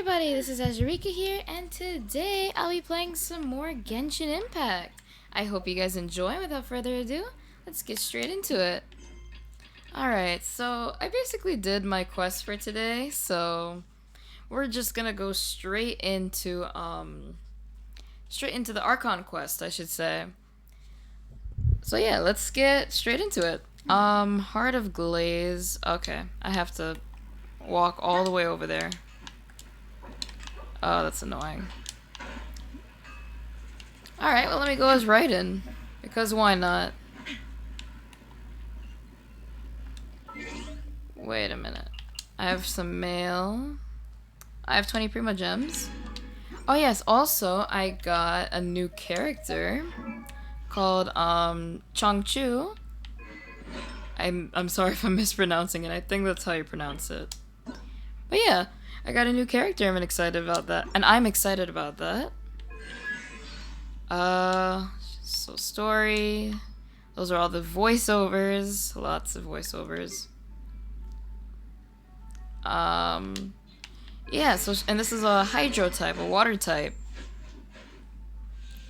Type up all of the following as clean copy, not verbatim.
everybody, this is Azurika here, and today I'll be playing some more Genshin Impact. I hope you guys enjoy. Without further ado, let's get straight into it. Alright, so I basically did my quest for today, so we're just gonna go straight into the Archon quest, I should say. So yeah, let's get straight into it. Heart of Glaze. Okay, I have to walk all the way over there. Oh, that's annoying. Alright, well let me go as Raiden. Because why not? Wait a minute. I have some mail. I have 20 Primo Gems. Oh yes, also I got a new character called Chongchu. I'm sorry if I'm mispronouncing it. I think that's how you pronounce it. But yeah, I got a new character. I'm excited about that. And I'm excited about that. So story. Those are all the voiceovers. Lots of voiceovers. Yeah, so, and this is a hydro type, a water type.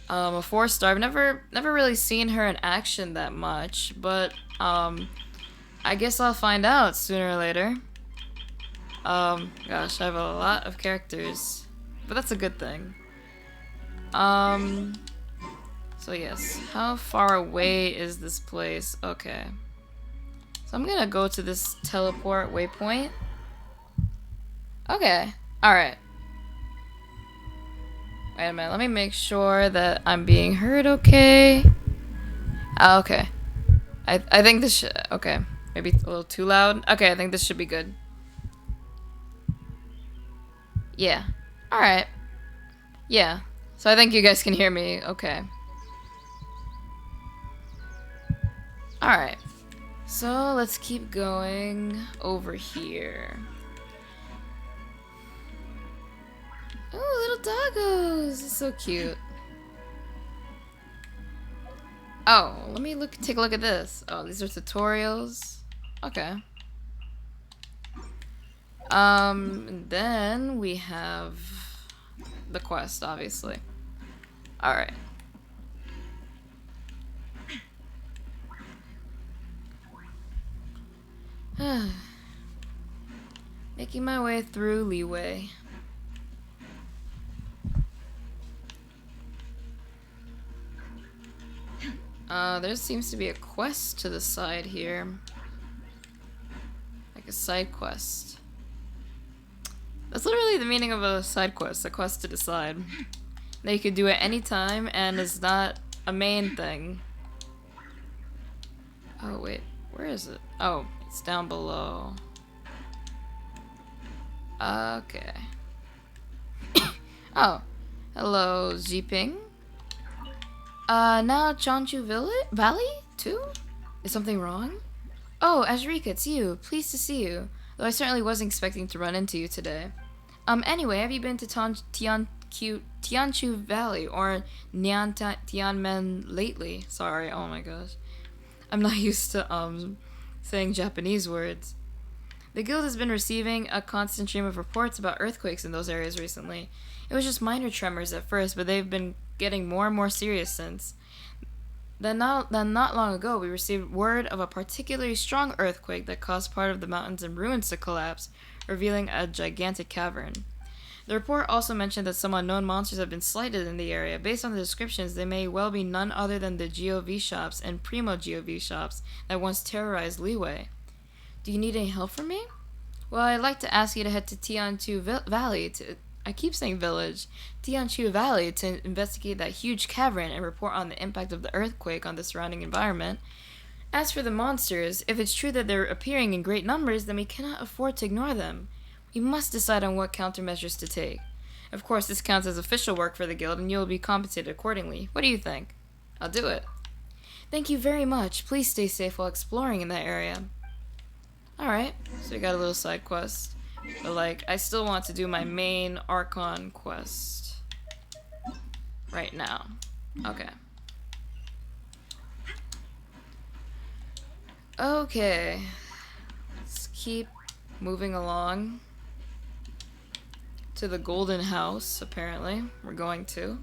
A 4-star. I've never really seen her in action that much, but, I guess I'll find out sooner or later. Gosh, I have a lot of characters, but that's a good thing. So yes, how far away is this place? Okay. So I'm gonna go to this teleport waypoint. Okay, alright. Wait a minute, let me make sure that I'm being heard okay. Okay. I think this should, okay. Maybe a little too loud. Okay, I think this should be good. Yeah. Alright. Yeah. So I think you guys can hear me. Okay. Alright. So let's keep going over here. Oh, little doggos. It's so cute. Oh, let me take a look at this. Oh, these are tutorials. Okay. And then we have the quest, obviously. Alright. Making my way through Liyue. There seems to be a quest to the side here. Like a side quest. That's literally the meaning of a side quest, a quest to decide. That you could do at any time and is not a main thing. Oh wait, where is it? Oh, it's down below. Okay. Oh, hello, Ziping. Now Chonchu Valley too? Is something wrong? Oh, Azurika, it's you. Pleased to see you. Though I certainly wasn't expecting to run into you today. Anyway, have you been to Tianchu Valley or Tianmen lately? Sorry, oh my gosh. I'm not used to, saying Japanese words. The guild has been receiving a constant stream of reports about earthquakes in those areas recently. It was just minor tremors at first, but they've been getting more and more serious since. Then not long ago, we received word of a particularly strong earthquake that caused part of the mountains and ruins to collapse, revealing a gigantic cavern. The report also mentioned that some unknown monsters have been sighted in the area. Based on the descriptions, they may well be none other than the GOV shops and Primo GOV shops that once terrorized Liyue. Do you need any help from me? Well, I'd like to ask you to head to Tianchu Valley I keep saying village. Tianchu Valley to investigate that huge cavern and report on the impact of the earthquake on the surrounding environment. As for the monsters, if it's true that they're appearing in great numbers, then we cannot afford to ignore them. We must decide on what countermeasures to take. Of course, this counts as official work for the guild, and you will be compensated accordingly. What do you think? I'll do it. Thank you very much. Please stay safe while exploring in that area. Alright, so we got a little side quest. But, like, I still want to do my main Archon quest. Right now. Okay. Okay. Let's keep moving along to the golden house, apparently. We're going to.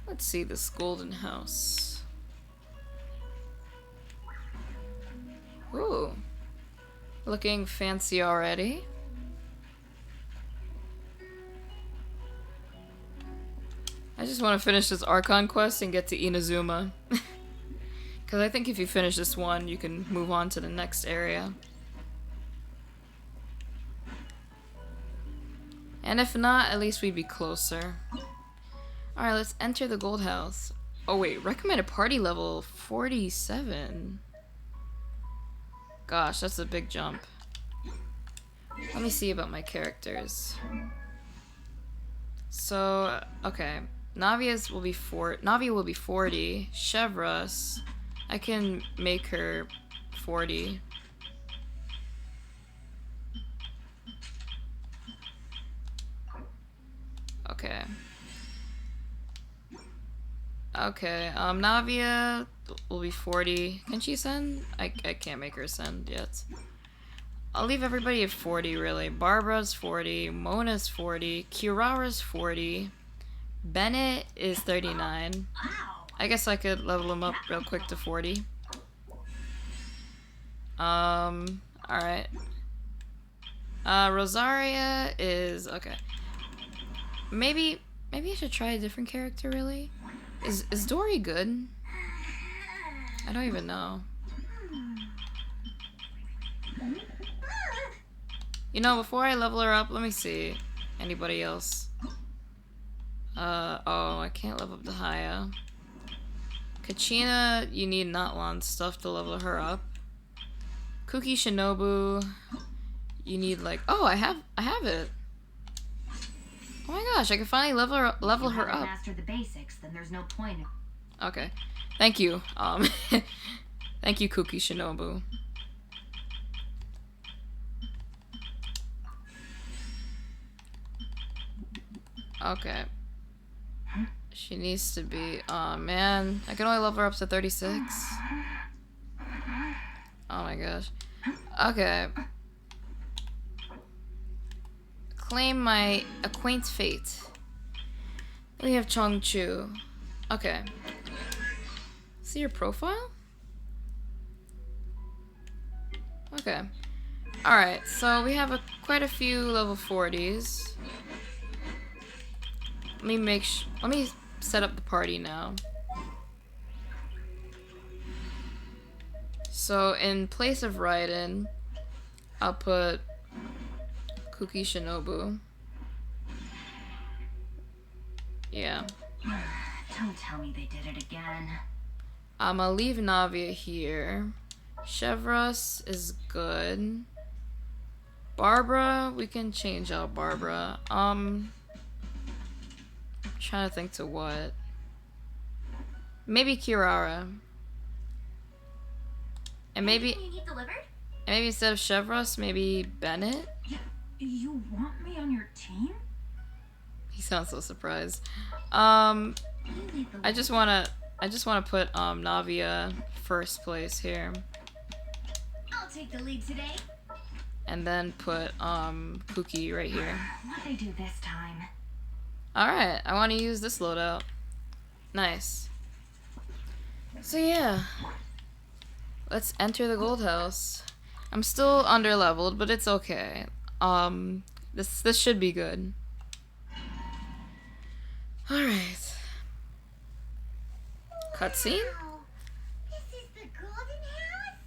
Let's see this golden house. Ooh. Looking fancy already. I just want to finish this Archon quest and get to Inazuma. Because I think if you finish this one, you can move on to the next area. And if not, at least we'd be closer. Alright, let's enter the gold house. Oh wait, recommended party level 47. Gosh, that's a big jump. Let me see about my characters. So, okay. Navia will be 40. Chevros, I can make her 40. Okay. Okay, Navia will be 40. Can she send? I can't make her send yet. I'll leave everybody at 40, really. Barbara's 40, Mona's 40, Kirara's 40, Bennett is 39. I guess I could level him up real quick to 40. Alright. Rosaria is... okay. Maybe I should try a different character, really? Is Dory good? I don't even know. You know, before I level her up, let me see. Anybody else? Oh, I can't level up Dahaya. Kachina, you need Natlan stuff to level her up. Kuki Shinobu, you need like... oh, I have it. Oh my gosh, I can finally level her up. Master the basics, then there's no point. Okay. Thank you. Thank you, Kuki Shinobu. Okay. She needs to be... oh man, I can only level her up to 36. Oh my gosh. Okay. Claim my acquaint fate. We have Chongchu. Okay. See your profile? Okay. Alright, so we have quite a few level 40s. Let me set up the party now. So in place of Raiden, I'll put Kuki Shinobu. Yeah. Don't tell me they did it again. I'm gonna leave Navia here. Chevros is good. Barbara, we can change out Barbara. Trying to think to what. Maybe Kirara. And maybe instead of Chevros, maybe Bennett? You want me on your team? He sounds so surprised. I just wanna put Navia first place here. I'll take the lead today. And then put Kuki right here. What'd they do this time? Alright, I wanna use this loadout. Nice. So yeah. Let's enter the gold house. I'm still under leveled, but it's okay. This should be good. Alright. Cutscene? Wow. This is the golden house?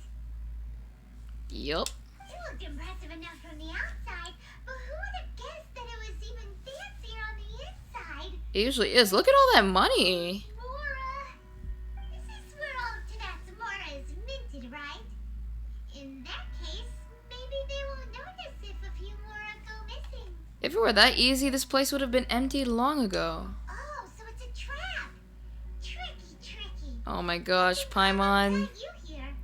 Yup. It looked impressive enough from the outside, but who would have guessed that it was even fancier on the inside? It usually is. Look at all that money. Mora. This is where all of Mora is minted, right? In that case, maybe they won't notice if a few Mora go missing. If it were that easy, this place would have been emptied long ago. Oh, so it's a trap. Tricky. Oh my gosh, Paimon. You here.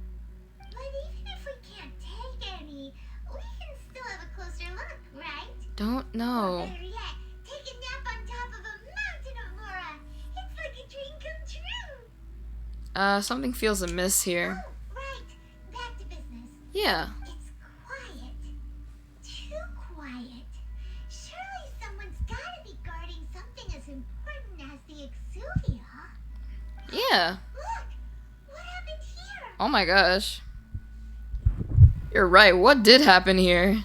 But even if we can't take any, we can still have a closer look, right? Don't know. Better yet, take a nap on top of a mountain of Mora. It's like a dream come true. Something feels amiss here. Oh, right. Back to business. Yeah. It's quiet. Too quiet. Yeah. Look! What happened here? Oh my gosh. You're right. What did happen here?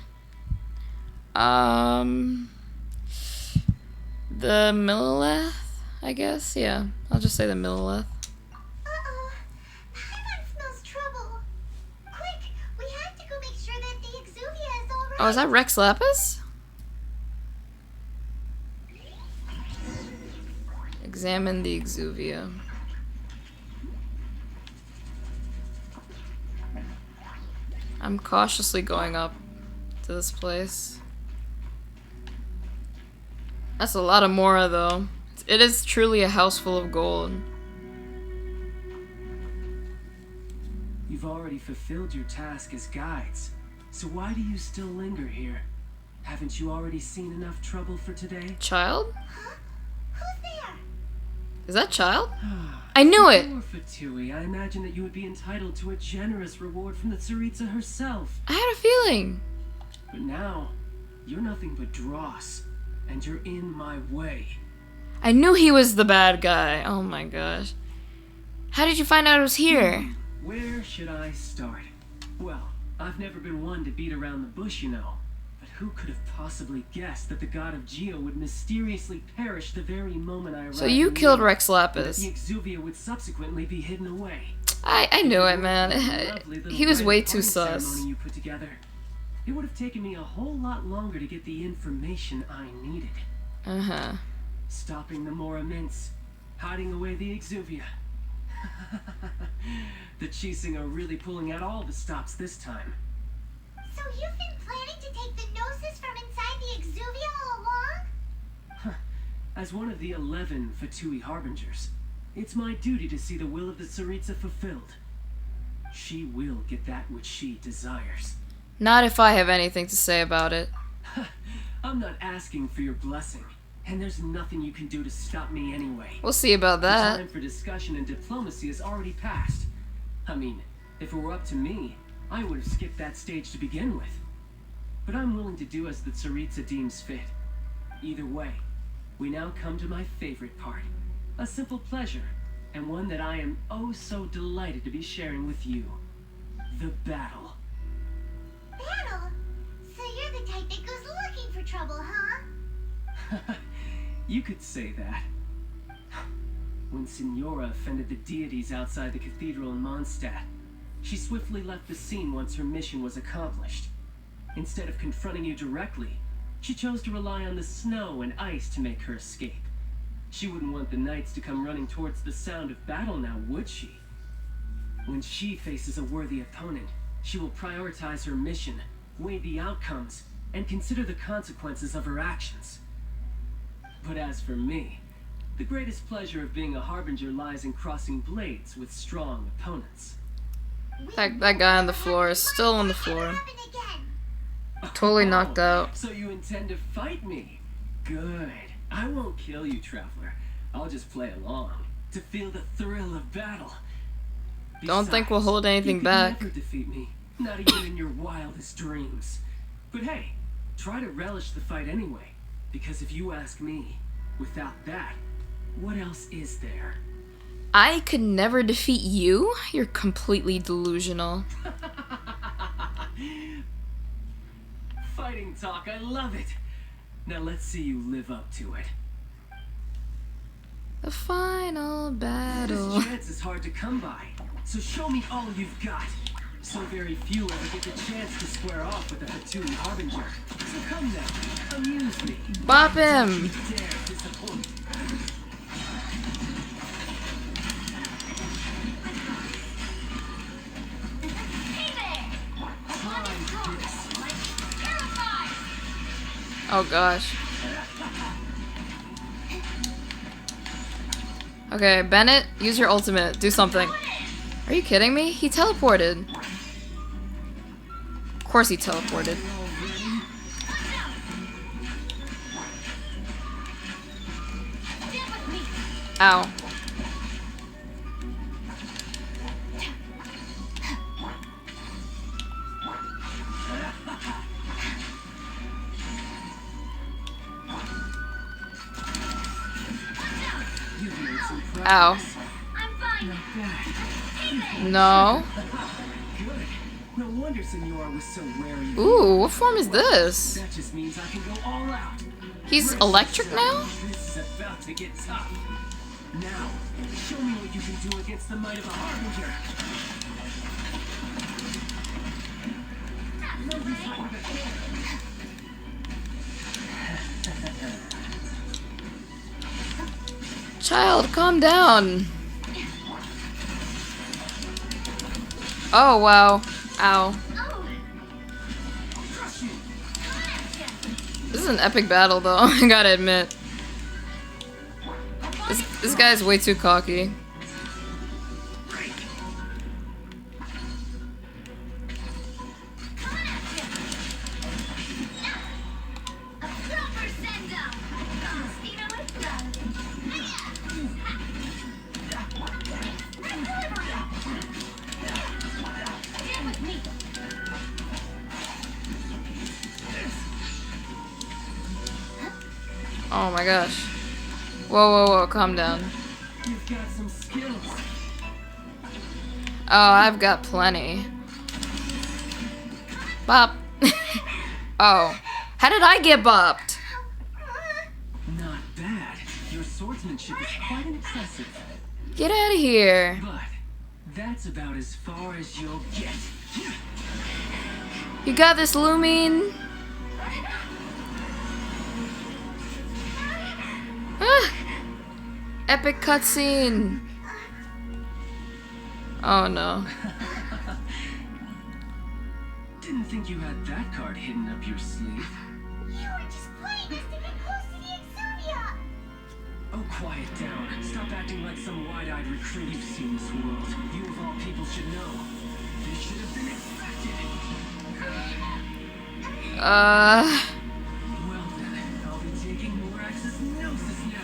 The millilith, I guess. Yeah, I'll just say the millilith. Uh-oh. Paimon smells trouble. Quick! We have to go make sure that the Exuvia is alright. Oh, is that Rex Lapis? Examine the Exuvia. I'm cautiously going up to this place. That's a lot of Mora, though. It is truly a house full of gold. You've already fulfilled your task as guides, so why do you still linger here? Haven't you already seen enough trouble for today? Child? Huh? Who's there? Is that Child? I knew it! Poor Fatui, I imagine that you would be entitled to a generous reward from the Tsaritsa herself. I had a feeling. But now, you're nothing but dross, and you're in my way. I knew he was the bad guy. Oh my gosh. How did you find out it was here? Where should I start? Well, I've never been one to beat around the bush, you know. But who could have possibly guessed that the god of Geo would mysteriously perish the very moment I arrived? So you killed Rex and that Lapis. the Exuvia would subsequently be hidden away. I knew it, man. Lovely little He was way red too party sus. ceremony you put together. It would have taken me a whole lot longer to get the information I needed. Uh-huh. Stopping the Mora mints, hiding away the Exuvia. The Chising are really pulling out all the stops this time. So you've been planning to take the Gnosis from inside the Exuvia all along? As one of the 11 Fatui Harbingers, it's my duty to see the will of the Tsaritsa fulfilled. She will get that which she desires. Not if I have anything to say about it. I'm not asking for your blessing, and there's nothing you can do to stop me anyway. We'll see about The that. time for discussion and diplomacy has already passed. I mean, if it were up to me, I would have skipped that stage to begin with. But I'm willing to do as the Tsaritsa deems fit. Either way, we now come to my favorite part. A simple pleasure, and one that I am oh so delighted to be sharing with you. The battle. Battle? So you're the type that goes looking for trouble, huh? You could say that. When Signora offended the deities outside the cathedral in Mondstadt, she swiftly left the scene once her mission was accomplished. Instead of confronting you directly, she chose to rely on the snow and ice to make her escape. She wouldn't want the knights to come running towards the sound of battle now, would she? When she faces a worthy opponent, she will prioritize her mission, weigh the outcomes, and consider the consequences of her actions. But as for me, the greatest pleasure of being a harbinger lies in crossing blades with strong opponents. That guy on the floor is still on the floor. Totally knocked out. So you intend to fight me? Good. I won't kill you, traveler. I'll just play along, to feel the thrill of battle. Don't think we'll hold anything you could back. never defeat me, not even in your wildest dreams. But hey, try to relish the fight anyway, because if you ask me, without that, what else is there? I could never defeat you? You're completely delusional. Fighting talk, I love it. Now let's see you live up to it. The final battle. This chance is hard to come by, so show me all you've got. So very few ever get the chance to square off with a Fatui Harbinger. So come now, amuse me. Bop him! Dare disappoint. Try this. Oh gosh. Okay, Bennett, use your ultimate. Do something. Are you kidding me? He teleported. Of course he teleported. Ow. You've made some progress. Ow. I'm fine. Not bad. No. Good. No wonder Senora was so wary. Ooh, what form is this? That just means I can go all out. He's electric now? This is about to get tough. Now, show me what you can do against the might of a harbinger. Child, calm down. Oh, wow. Ow. This is an epic battle, though, I gotta admit. This guy's way too cocky. Oh my gosh. Whoa, whoa, whoa, calm down. You've got some skills. Oh, I've got plenty. Bop. Oh. How did I get bopped? Not bad. Your swordsmanship is quite impressive. Get out of here. But that's about as far as you'll get. You got this, Lumine. Ah. Epic cutscene. Oh no. Didn't think you had that card hidden up your sleeve. You were just playing us to get close to the Exuvia. Oh, quiet down. Stop acting like some wide-eyed recruit you've seen in this world. You of all people should know. This should have been expected. Well then, I'll be taking more access gnosis now.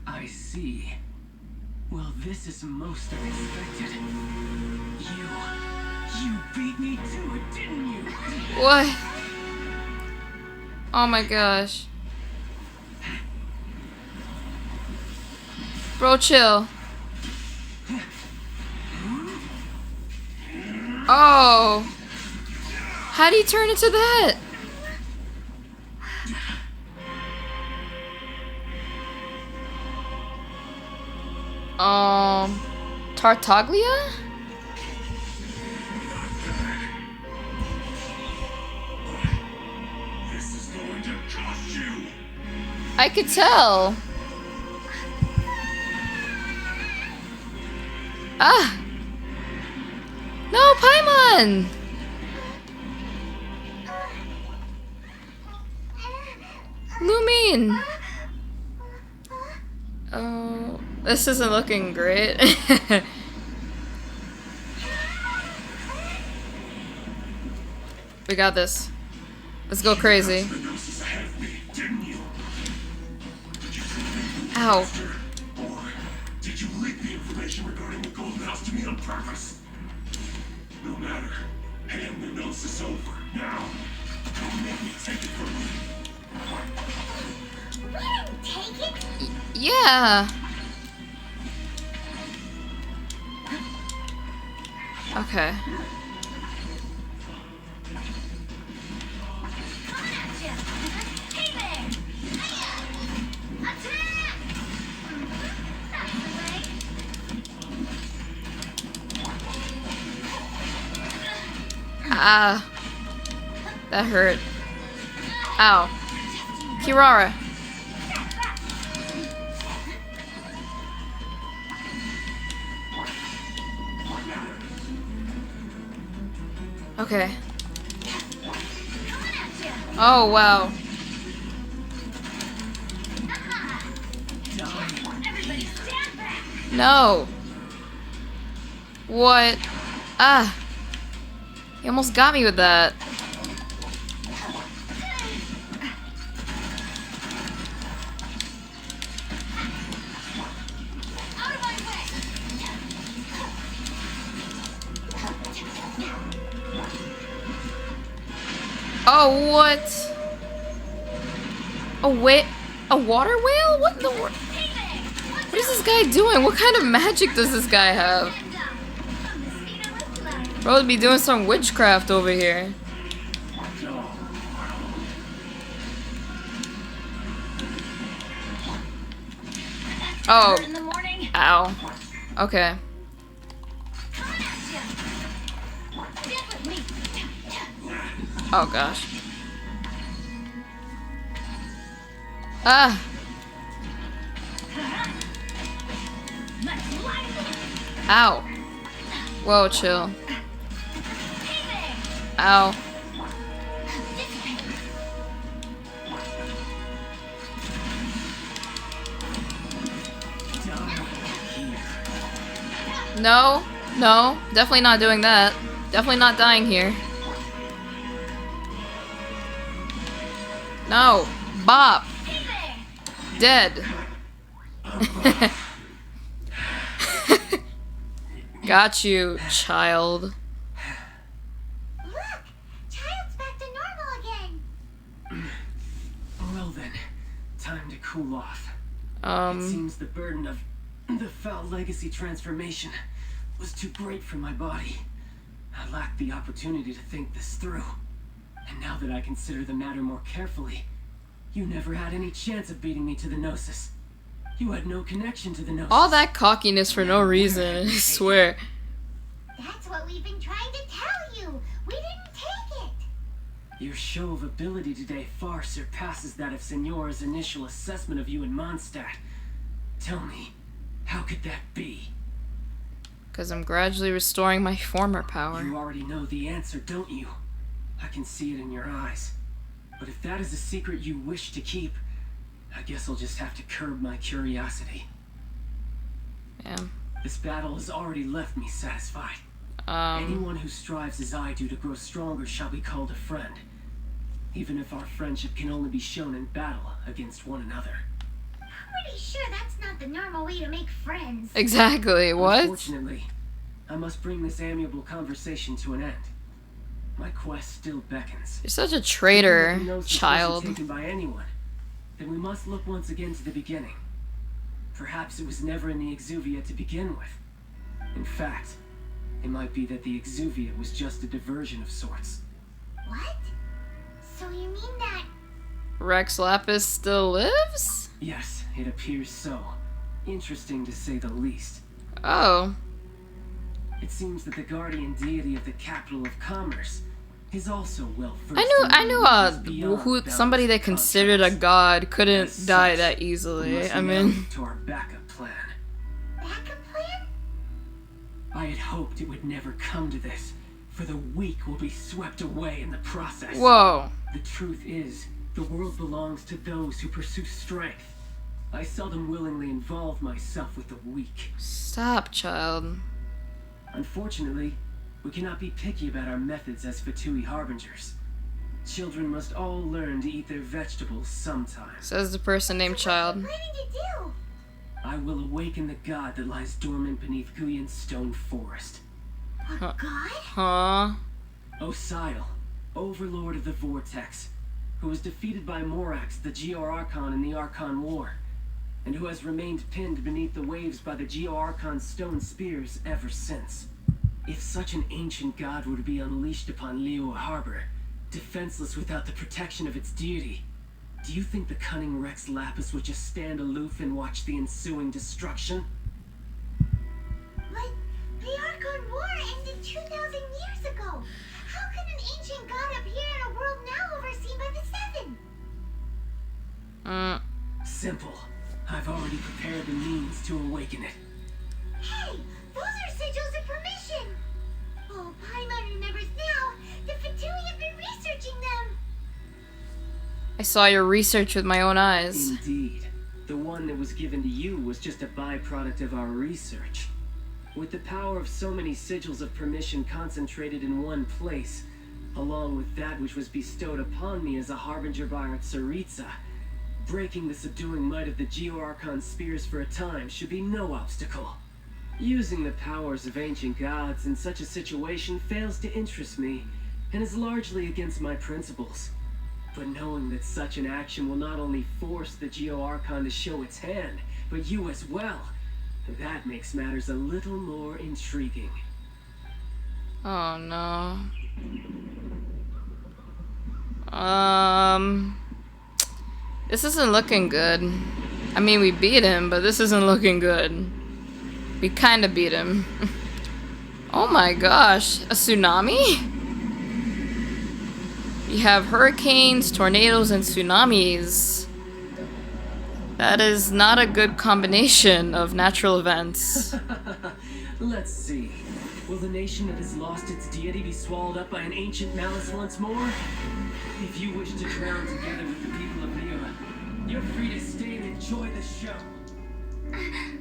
I see. Well, this is most unexpected. You beat me to it, didn't you? What? Oh my gosh. Bro, chill. Oh. How do you turn into that? Tartaglia? This is going to cost you. I could tell. Ah! No, Paimon! Lumine! Oh, this isn't looking great. We got this. Let's go crazy. The gnosis ahead of me, didn't you? Did you think you Ow. or did you leak the information regarding the golden house to me on purpose? No matter. Hand the gnosis over now. Don't make me take it from you. We didn't take it. Yeah. Okay. Ah. That hurt. Ow. Kirara. Okay. Oh, wow. No. What? Ah. He almost got me with that. Oh, what? Oh, wait. A water whale? What in the world? What is this guy doing? What kind of magic does this guy have? Probably be doing some witchcraft over here. Oh. In the morning. Ow. Okay. Get with me. Oh gosh. Ah. Let's light Ow. Whoa, chill. Ow. No, no, definitely not doing that. Definitely not dying here. No, Bob. Dead. Got you, child. Look! Child's back to normal again. Well then, time to cool off. It Um, seems the burden of the foul legacy transformation was too great for my body. I lacked the opportunity to think this through. And now that I consider the matter more carefully, you never had any chance of beating me to the Gnosis. You had no connection to the Gnosis. all that cockiness for no reason, I swear. That's what we've been trying to tell you. We didn't take it. Your show of ability today far surpasses that of Signora's initial assessment of you in Mondstadt. Tell me, how could that be? Because I'm gradually restoring my former power. You already know the answer, don't you? I can see it in your eyes. But if that is a secret you wish to keep, I guess I'll just have to curb my curiosity. Yeah. This battle has already left me satisfied. Anyone who strives as I do to grow stronger shall be called a friend. Even if our friendship can only be shown in battle against one another. Pretty sure that's not the normal way to make friends. Exactly, what? Unfortunately, I must bring this amiable conversation to an end. My quest still beckons. You're such a traitor, Even if the Gnosis child. wasn't taken by anyone, then we must look once again to the beginning. Perhaps it was never in the Exuvia to begin with. In fact, it might be that the Exuvia was just a diversion of sorts. What? So you mean that... Rex Lapis still lives? Yes, it appears so. Interesting to say the least. Oh. It seems that the guardian deity of the capital of commerce is also well versed. I knew who somebody they considered a god couldn't die that easily. I mean, to our backup plan. backup plan? I had hoped it would never come to this, for the weak will be swept away in the process. whoa. The truth is, the world belongs to those who pursue strength. I seldom willingly involve myself with the weak. Stop, child. Unfortunately, we cannot be picky about our methods as vtubergamers. Children must all learn to eat their vegetables sometime. Says the person named Child. What are you planning to do? I will awaken the god that lies dormant beneath Guyon's stone forest. A god? Huh? Osile, overlord of the Vortex, who was defeated by Morax, the Geo-Archon in the Archon War, and who has remained pinned beneath the waves by the Geo-Archon's stone spears ever since. If such an ancient god were to be unleashed upon Liyueharbor, defenseless without the protection of its deity, do you think the cunning Rex Lapis would just stand aloof and watch the ensuing destruction? But the Archon War ended 2,000 years ago. How could an ancient god appear in a world now overseen by the Seven? Simple. I've already prepared the means to awaken it. Hey, those are sigils of permission. Oh, Paimon remembers now. The Fatui have been researching them. I saw your research with my own eyes. Indeed. The one that was given to you was just a byproduct of our research. With the power of so many sigils of permission concentrated in one place, along with that which was bestowed upon me as a harbinger by our Tsaritsa, breaking the subduing might of the Geo-Archon spears for a time should be no obstacle. Using the powers of ancient gods in such a situation fails to interest me, and is largely against my principles. But knowing that such an action will not only force the Geo Archon to show its hand, but you as well, that makes matters a little more intriguing. Oh no. This isn't looking good. I mean, we beat him, but this isn't looking good. We kinda beat him. Oh my gosh, a tsunami? You have hurricanes, tornadoes, and tsunamis. That is not a good combination of natural events. Let's see. Will the nation that has lost its deity be swallowed up by an ancient malice once more? If you wish to drown together with the people of Liyue, you're free to stay and enjoy the show.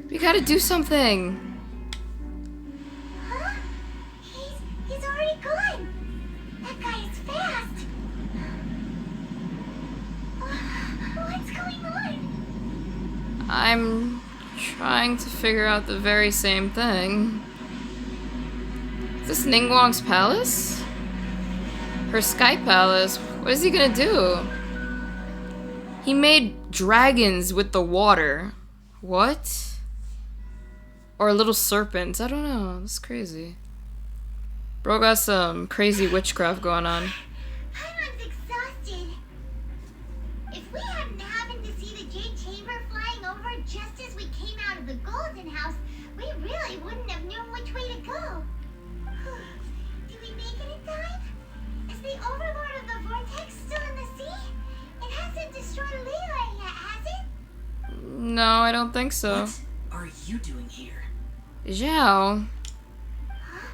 We gotta do something. Huh? He's already gone. That guy is fast. What's going on? I'm trying to figure out the very same thing. Is this Ninguang's palace? Her sky palace? What is he gonna do? He made dragons with the water. What? Or little serpents. I don't know. That's crazy. Bro got some crazy witchcraft going on. Paimon's exhausted. If we hadn't happened to see the Jade Chamber flying over just as we came out of the Golden House, we really wouldn't have known which way to go. Did we make it in time? Is the Overlord of the Vortex still in the sea? It hasn't destroyed Liyue yet, has it? No, I don't think so. What are you doing here? Zhao. Huh?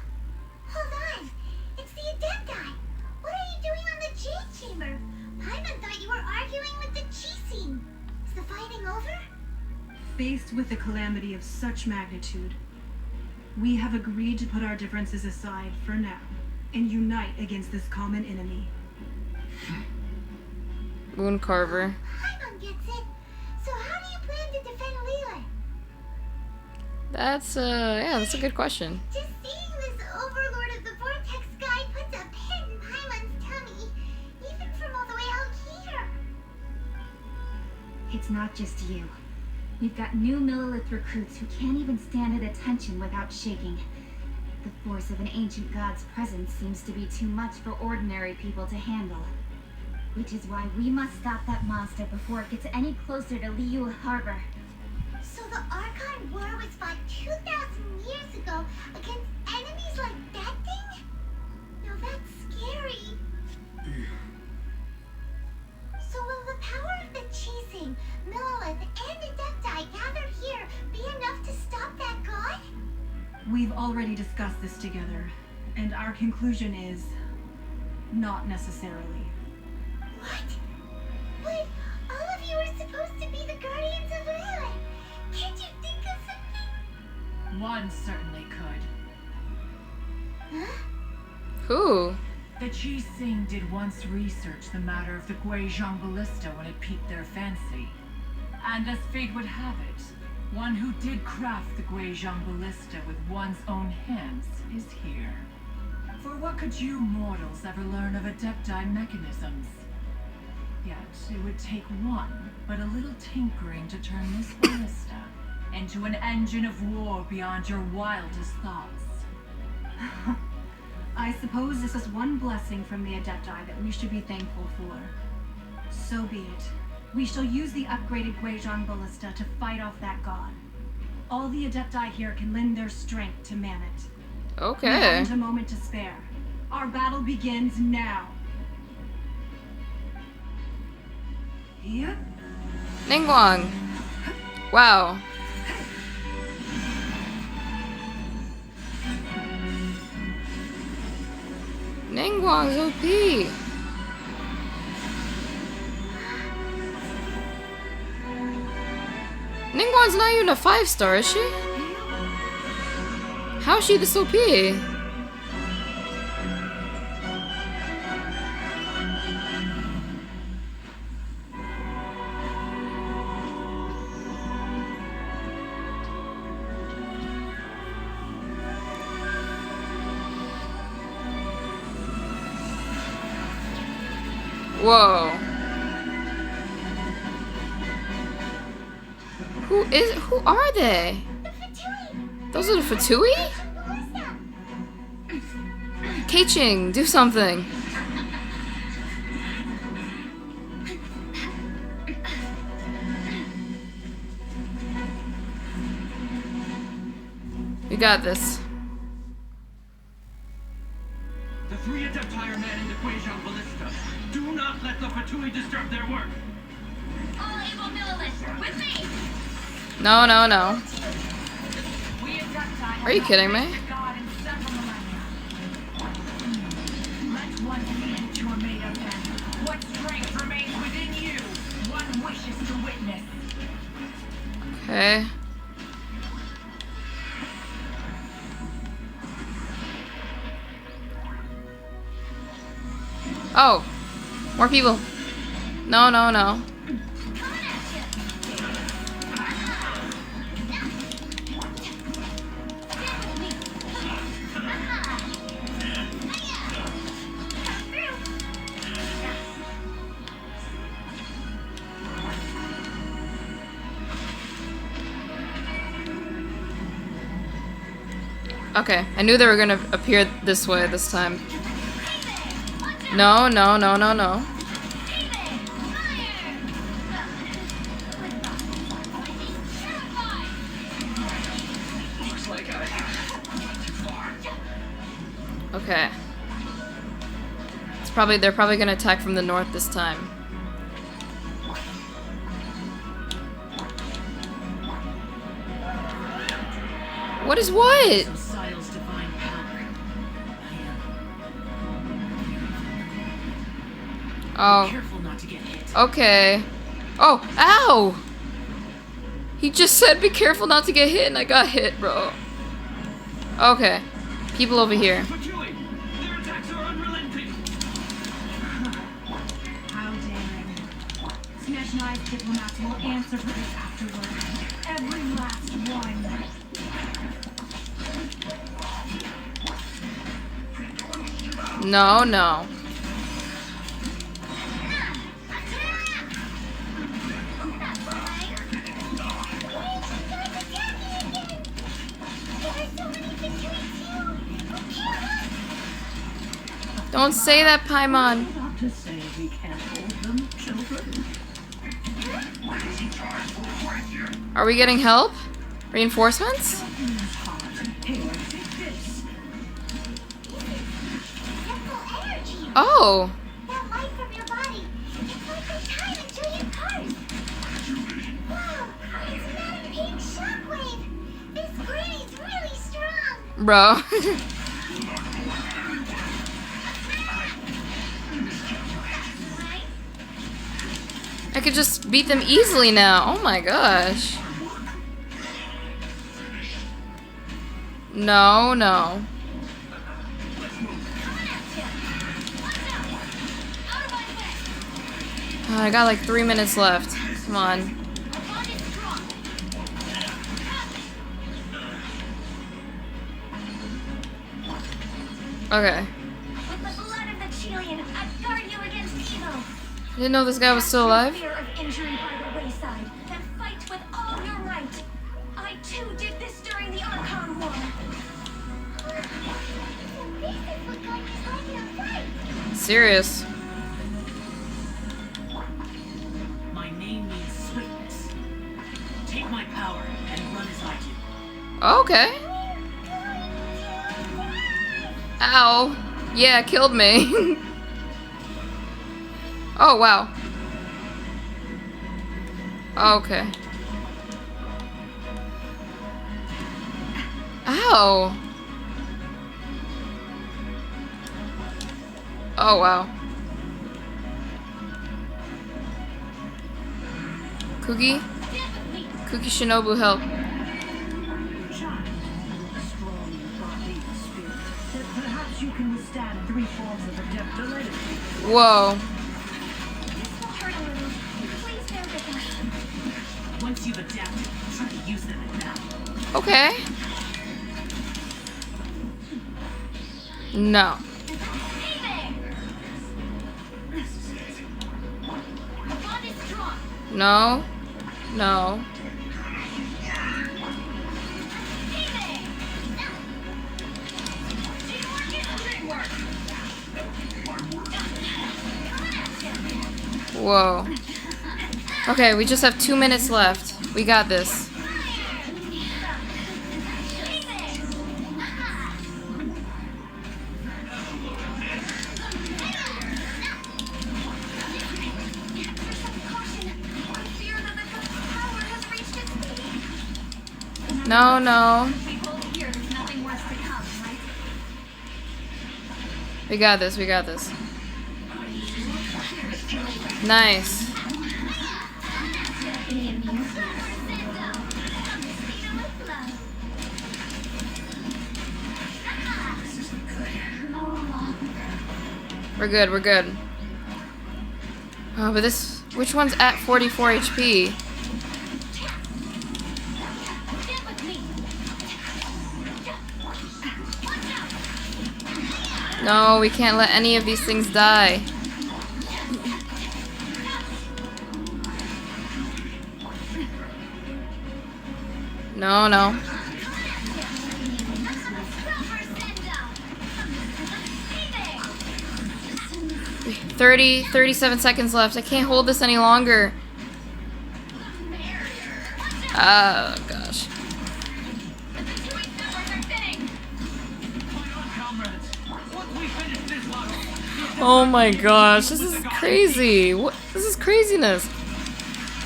Hold on. It's the Adepti. What are you doing on the Jade Chamber? Paimon thought you were arguing with the Chi scene. Is the fighting over? Faced with a calamity of such magnitude, we have agreed to put our differences aside for now and unite against this common enemy. Moon Carver. Paimon gets it. So how do you plan to defend Liyue? That's that's a good question. Just seeing this Overlord of the Vortex guy puts a pit in Paimon's tummy, even from all the way out here. It's not just you. We've got new Millilith recruits who can't even stand at attention without shaking. The force of an ancient god's presence seems to be too much for ordinary people to handle. Which is why we must stop that monster before it gets any closer to liyueharbor. So the Archon War was fought 2,000 years ago against enemies like that thing? Now that's scary. So will the power of the Chising, Millilith, and Adepti gathered here be enough to stop that god? We've already discussed this together, and our conclusion is not necessarily. What? But all of you are supposed to be the guardians of Liyue. Can't you think of something? One certainly could. Huh? Who? The Chi Sing did once research the matter of the Guizhong ballista when it piqued their fancy. And as fate would have it, one who did craft the Guizhong ballista with one's own hands is here. For what could you mortals ever learn of Adepti mechanisms? Yet it would take one, but a little tinkering to turn this ballista into an engine of war beyond your wildest thoughts. I suppose this is one blessing from the Adepti that we should be thankful for. So be it. We shall use the upgraded Guizhong ballista to fight off that god. All the Adepti here can lend their strength to man it. We Okay. haven't a moment to spare. Our battle begins now. Yep. Ninguang. Wow. Ninguang's OP. Ningguang's not even a 5-star, is she? How is she this OP? Whoa. Who are they? The Fatui! Those are the Fatui? Ballista! Keiching, do something. We got this. The three Adepti are manned the Guizhong Ballista. Do not let the Fatui disturb their work. All able militia, with me! No, no, no. We Adepti Are you kidding me? have God in several millennia. Let one lead to a made of them. What strength remains within you? One wishes to witness. Okay. Oh, more people. No, no, no. Okay, I knew they were gonna appear this way this time. No, no, no, no, no. Looks like I went too far. Okay. They're probably gonna attack from the north this time. What is what? Sile's divine power. Oh, Careful not to get hit. okay. Oh, ow! He just said be careful not to get hit and I got hit, bro. Okay. People over here. Fatui! Their attacks are unrelenting! How daring. Snezhnai's diplomats will answer for this afterward. Every last one. No, no. Don't say that, Paimon. To say we can't hold them, children. Are we getting help? Reinforcements? Oh. That light from your body. It's like the time into your cars. Wow, it's not a pink shockwave. This granny's really strong. Bro. I could just beat them easily now. Oh my gosh. No, no. I got like 3 minutes left. Come on. Okay. With the blood of the Chilean, I guard you against evil. I didn't know this guy was still alive. Fear of injury by the wayside, then fight with all your might. I too did this during the Archon War. This is what God is like in a fight. Serious. My name means swiftness. Take my power and run as I do. Okay. Ow. Yeah, it killed me. Oh, wow. Okay. Ow. Oh, wow. Cookie? Cookie Shinobu, help. Strong body and spirit. That perhaps you can withstand 3 forms of adeptality. Whoa. This will hurt a little. Please bear with us. Once you've adapted, try to use them in battle. Okay. No. No. No. Whoa. Okay, we just have 2 minutes left. We got this. No, no. We got this, we got this. Nice. We're good, we're good. Oh, but this... Which one's at 44 HP? No, we can't let any of these things die. No, no. 37 seconds left. I can't hold this any longer. Oh, gosh. Oh my gosh, this is crazy. What? This is craziness.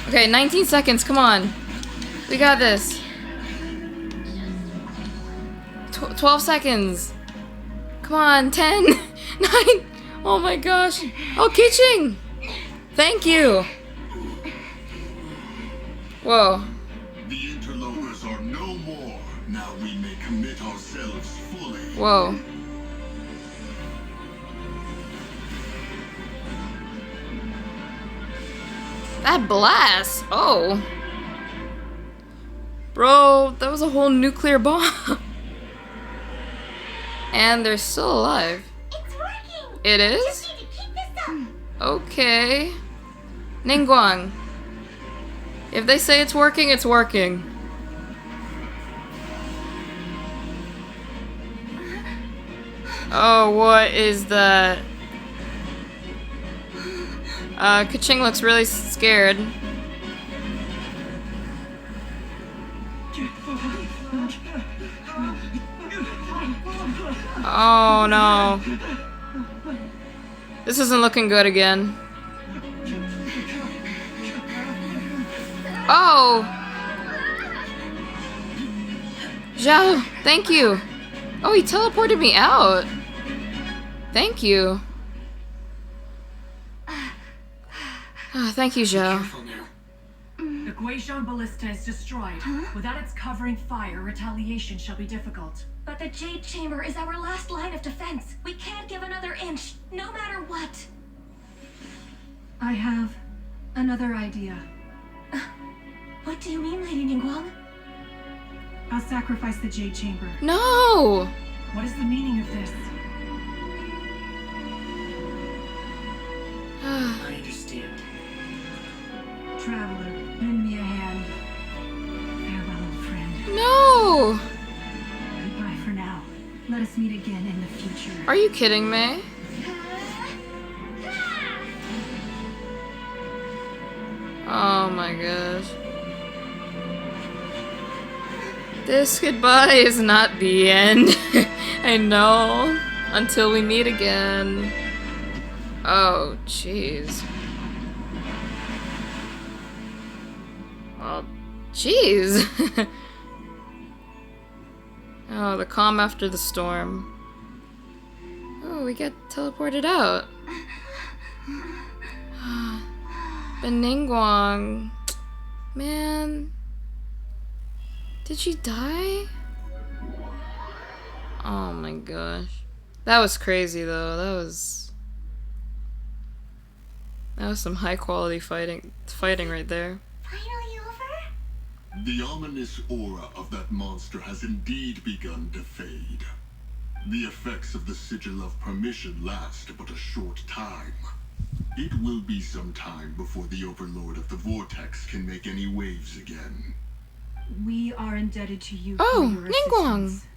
Okay, 19 seconds, come on. We got this. 12 seconds. Come on, 10, 9. Oh my gosh. Oh, Kitching. Thank you. Whoa. The interlopers are no more. Now we may commit ourselves fully. Whoa. That blast! Oh. Bro, that was a whole nuclear bomb. And they're still alive. It's working. It is? Just need to keep this up. Okay. Ninguang. If they say it's working, it's working. Oh, what is that? Kaching looks really scared. Oh no. This isn't looking good again. Oh! Zhao, thank you. Oh, he teleported me out. Thank you. Oh, thank you, Zhao. The Guizhong ballista is destroyed. Without its covering fire, retaliation shall be difficult. But the Jade Chamber is our last line of defense. We can't give another inch, no matter what. I have another idea. What do you mean, Lady Ninguang? I'll sacrifice the Jade Chamber. No! What is the meaning of this? I understand. Traveler, lend me a hand. Farewell, old friend. No! Goodbye for now. Let us meet again in the future. Are you kidding me? Oh my gosh. This goodbye is not the end. I know. Until we meet again. Oh, jeez. Oh, jeez. Oh, the calm after the storm. Oh, we get teleported out. The Ninguang. Man. Did she die? Oh my gosh. That was crazy though. That was some high quality fighting right there. Finally over? The ominous aura of that monster has indeed begun to fade. The effects of the Sigil of Permission last but a short time. It will be some time before the Overlord of the Vortex can make any waves again. We are indebted to you Oh, for your Ninguang. assistance.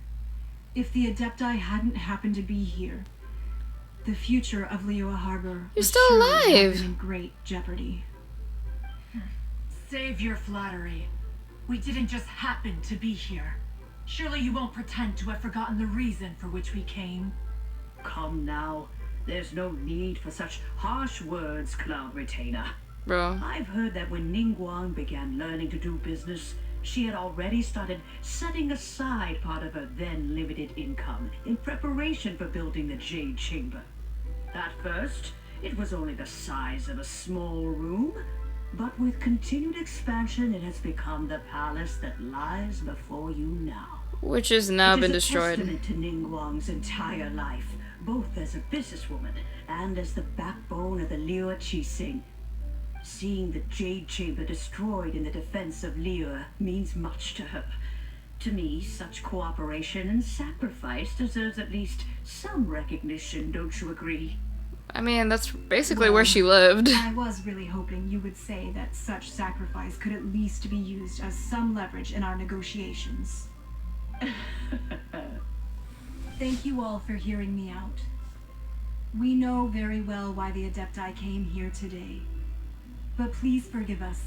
If the Adepti hadn't happened to be here, the future of Liyueharbor You're still alive. in great jeopardy. Save your flattery. We didn't just happen to be here. Surely you won't pretend to have forgotten the reason for which we came. Come now. There's no need for such harsh words, Cloud Retainer. Bro. I've heard that when Ninguang began learning to do business, she had already started setting aside part of her then limited income in preparation for building the Jade Chamber. At first, it was only the size of a small room, but with continued expansion, it has become the palace that lies before you now. Which has now been destroyed. It is a testament to Ninguang's entire life, both as a businesswoman and as the backbone of the Liyue Qixing. Seeing the Jade Chamber destroyed in the defense of Liyue means much to her. To me, such cooperation and sacrifice deserves at least some recognition, don't you agree? I mean, that's basically where she lived. I was really hoping you would say that such sacrifice could at least be used as some leverage in our negotiations. Thank you all for hearing me out. We know very well why the Adepti came here today. But please forgive us.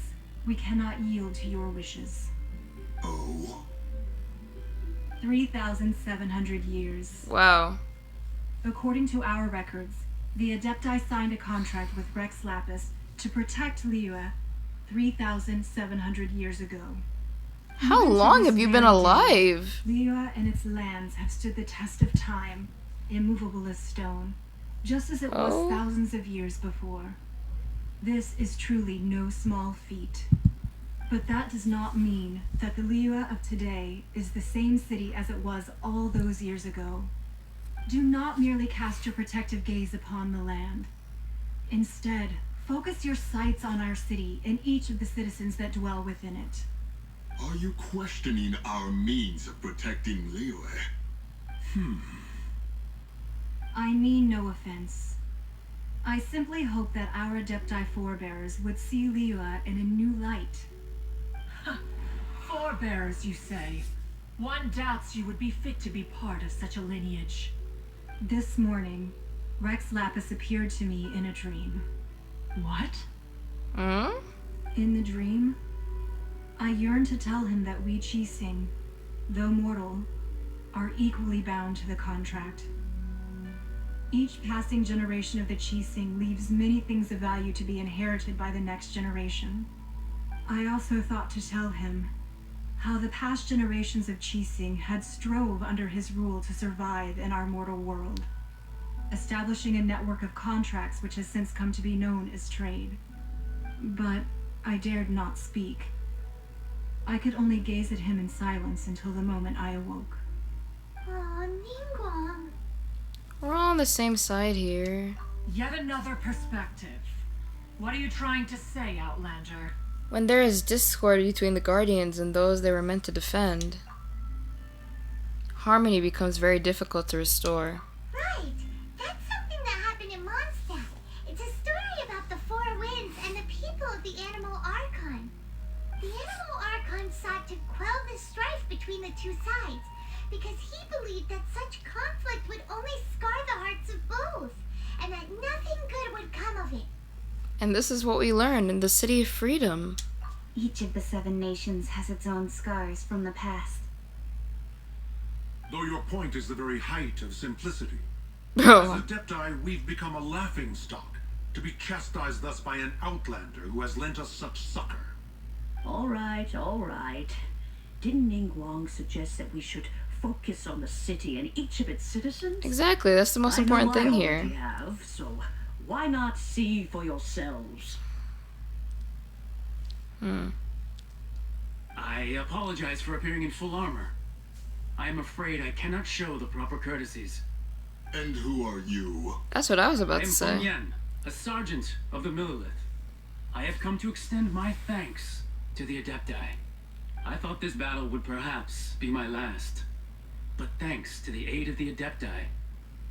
We cannot yield to your wishes. Oh? 3,700 years. Wow. According to our records, the Adepti signed a contract with Rex Lapis to protect Liyue 3,700 years ago. How Even to long this have you been very day, alive? Liyue and its lands have stood the test of time, immovable as stone, just as it was thousands of years before. This is truly no small feat. But that does not mean that the Liyue of today is the same city as it was all those years ago. Do not merely cast your protective gaze upon the land. Instead, focus your sights on our city and each of the citizens that dwell within it. Are you questioning our means of protecting Liyue? I mean no offense. I simply hope that our Adepti forebears would see Liyue in a new light. Forebears, you say? One doubts you would be fit to be part of such a lineage. This morning, Rex Lapis appeared to me in a dream. What? In the dream, I yearned to tell him that we Qixing, though mortal, are equally bound to the contract. Each passing generation of the Qixing leaves many things of value to be inherited by the next generation. I also thought to tell him how the past generations of Qixing had strove under his rule to survive in our mortal world, establishing a network of contracts which has since come to be known as trade. But I dared not speak. I could only gaze at him in silence until the moment I awoke. Oh, Ninguang. We're all on the same side here. Yet another perspective. What are you trying to say, Outlander? When there is discord between the Guardians and those they were meant to defend, harmony becomes very difficult to restore. Right. That's something that happened in Mondstadt. It's a story about the Four Winds and the people of the Animal Archon. The Animal Archon sought to quell the strife between the two sides, because he believed that such conflict would only scar the hearts of both, and that nothing good would come of it. And this is what we learned in the City of Freedom. Each of the 7 nations has its own scars from the past. Though your point is the very height of simplicity. Bro. As Adepti, we've become a laughingstock, to be chastised thus by an outlander who has lent us such succor. All right. Didn't Ninguang suggest that we should focus on the city and each of its citizens? Exactly, that's the most important thing here. I have, so why not see for yourselves? I apologize for appearing in full armor. I am afraid I cannot show the proper courtesies. And who are you? That's what I was I about am to Feng say. Yan, a sergeant of the Millelith. I have come to extend my thanks to the Adepti. I thought this battle would perhaps be my last. But thanks to the aid of the Adepti,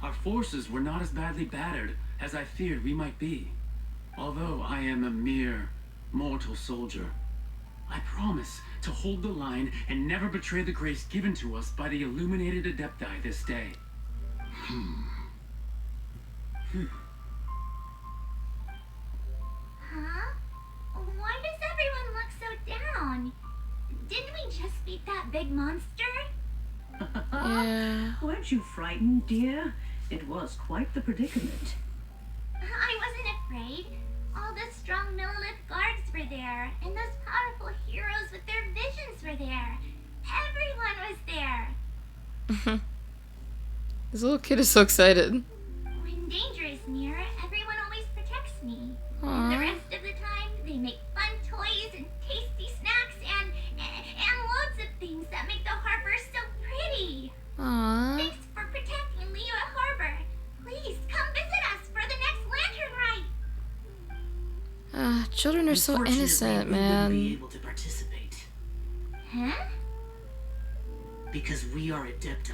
our forces were not as badly battered as I feared we might be. Although I am a mere mortal soldier, I promise to hold the line and never betray the grace given to us by the illuminated Adepti this day. Huh? Why does everyone look so down? Didn't we just beat that big monster? Yeah. Weren't you frightened, dear? It was quite the predicament. I wasn't afraid. All the strong Millelith guards were there, and those powerful heroes with their visions were there. Everyone was there. This little kid is so excited. When danger is near, everyone always protects me. Aww. And the rest of the time, they make fun toys and tasty snacks and loads of things that make the harbor so pretty. Aww. Thanks for protecting Liyueharbor. Please come visit us for the next lantern rite. Children are so Unfortunately, innocent, we wouldn't be man. able to participate Huh? because we are Adepti.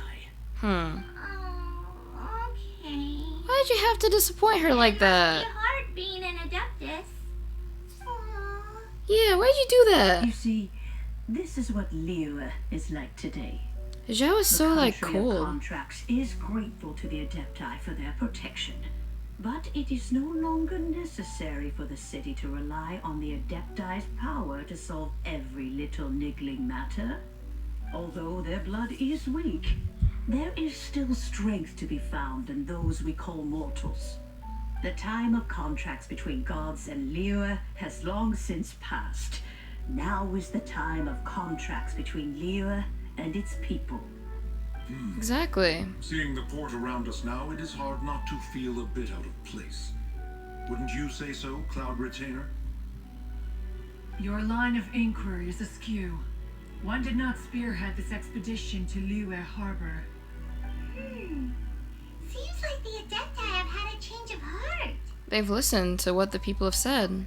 Hmm. Oh, okay. Why'd you have to disappoint her like It that? must be hard being an Adeptus. Aw. Yeah, why'd you do that? You see, this is what Liyue is like today. Zhao is so The like country of cold. Contracts is grateful to the Adepti for their protection, but it is no longer necessary for the city to rely on the Adepti's power to solve every little niggling matter. Although their blood is weak, there is still strength to be found in those we call mortals. The time of contracts between gods and Liyue has long since passed. Now is the time of contracts between Liyue and its people. Exactly. Seeing the port around us now, it is hard not to feel a bit out of place. Wouldn't you say so, Cloud Retainer? Your line of inquiry is askew. One did not spearhead this expedition to Liyueharbor. Seems like the Adepti have had a change of heart. They've listened to what the people have said.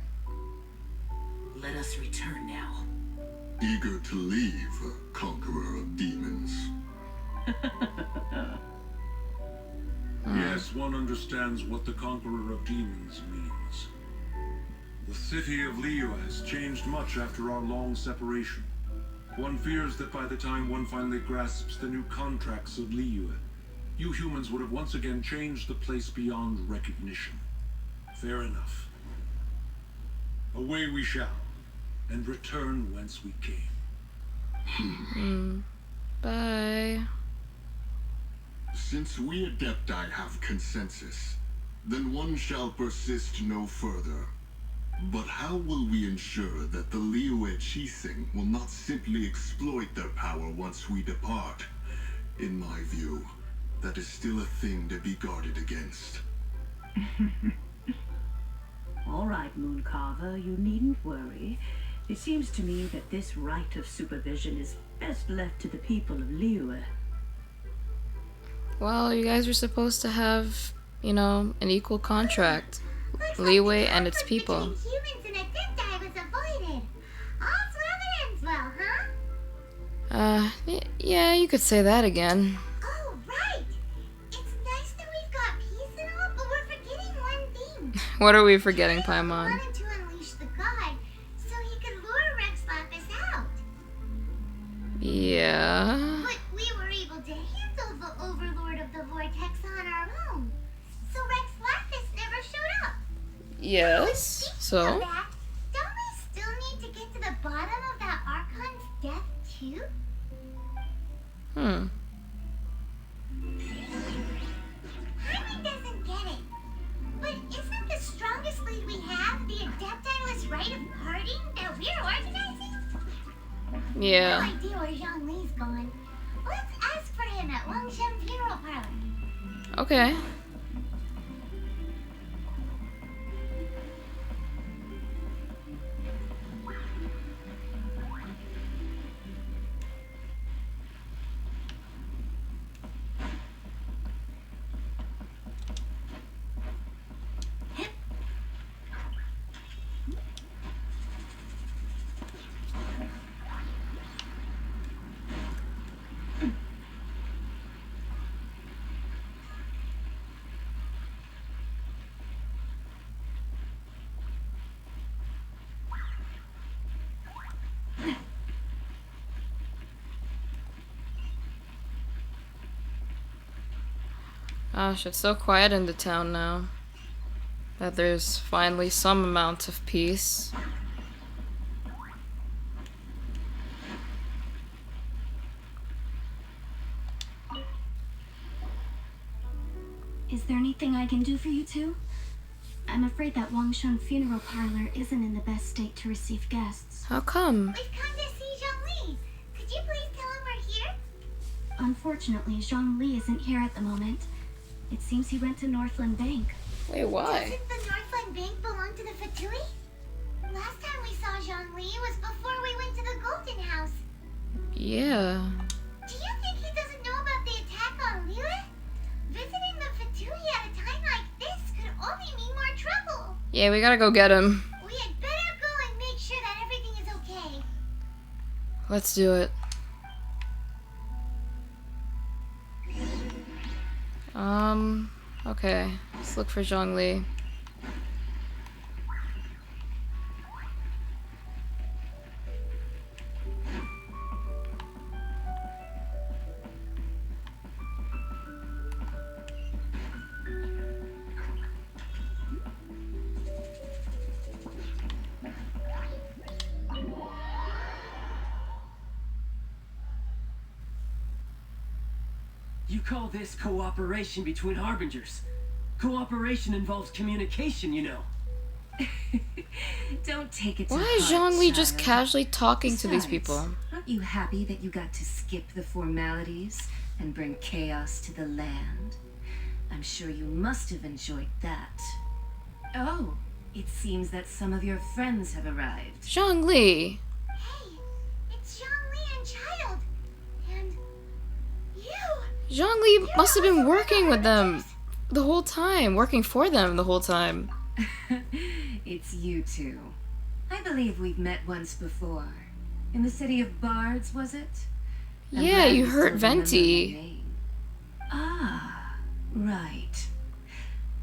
Let us return now. Eager to leave, conqueror of demons. Yes, one understands what the Conqueror of Demons means. The city of Liyue has changed much after our long separation. One fears that by the time one finally grasps the new contracts of Liyue, you humans would have once again changed the place beyond recognition. Fair enough. Away we shall, and return whence we came. Bye. Since we Adepti have consensus, then one shall persist no further. But how will we ensure that the liyueharbor will not simply exploit their power once we depart? In my view, that is still a thing to be guarded against. All right, Mooncarver, you needn't worry. It seems to me that this right of supervision is best left to the people of Liyue. Well, you guys were supposed to have, you know, an equal contract. Looks Liyue like the and its conflict people. between humans and Adepti was avoided. All's well that ends well, huh? Yeah, you could say that again. Oh, right. It's nice that we've got peace and all, but we're forgetting one thing. What are we forgetting, Paimon Paimon? wanted to unleash the god so he could lure Rex Lapis out. Yeah. But we were able to handle the Overlord of the Vortex on our own. So Rex Lapis never showed up. Yes. Speaking of So? that, don't we still need to get to the bottom of that Archon's death too? Paimon doesn't get it. But isn't the strongest lead we have the Adepti-less right of parting that we're organizing? Yeah. No idea where Zhongli's gone. Let's ask for him at Wangshen Funeral Parlor. Okay. Gosh, it's so quiet in the town now. that there's finally some amount of peace. Is there anything I can do for you two? I'm afraid that Wangshan funeral parlor isn't in the best state to receive guests. How come? We've come to see Zhongli. Could you please tell him we're here? Unfortunately, Zhongli isn't here at the moment. It seems he went to Northland Bank. Wait, why? Doesn't the Northland Bank belong to the Fatui? Last time we saw Zhongli was before we went to the Golden House. Yeah. Do you think he doesn't know about the attack on Liyue? Visiting the Fatui at a time like this could only mean more trouble. Yeah, we gotta go get him. We had better go and make sure that everything is okay. Let's do it. Okay. Let's look for Zhongli. You call this cooperation between harbingers? Cooperation involves communication, you know. Don't take it to Why heart, is Zhongli just child. casually talking to these Besides, people? Aren't you happy that you got to skip the formalities and bring chaos to the land? I'm sure you must have enjoyed that. Oh, it seems that some of your friends have arrived. Zhongli! Hey, it's Zhongli and Child. And you. Zhongli must have been working with them the whole time, working for them the whole time. It's you two. I believe we've met once before. In the city of Bards, was it? I'm Yeah, glad you still hurt remember Venti. my name. Ah, right.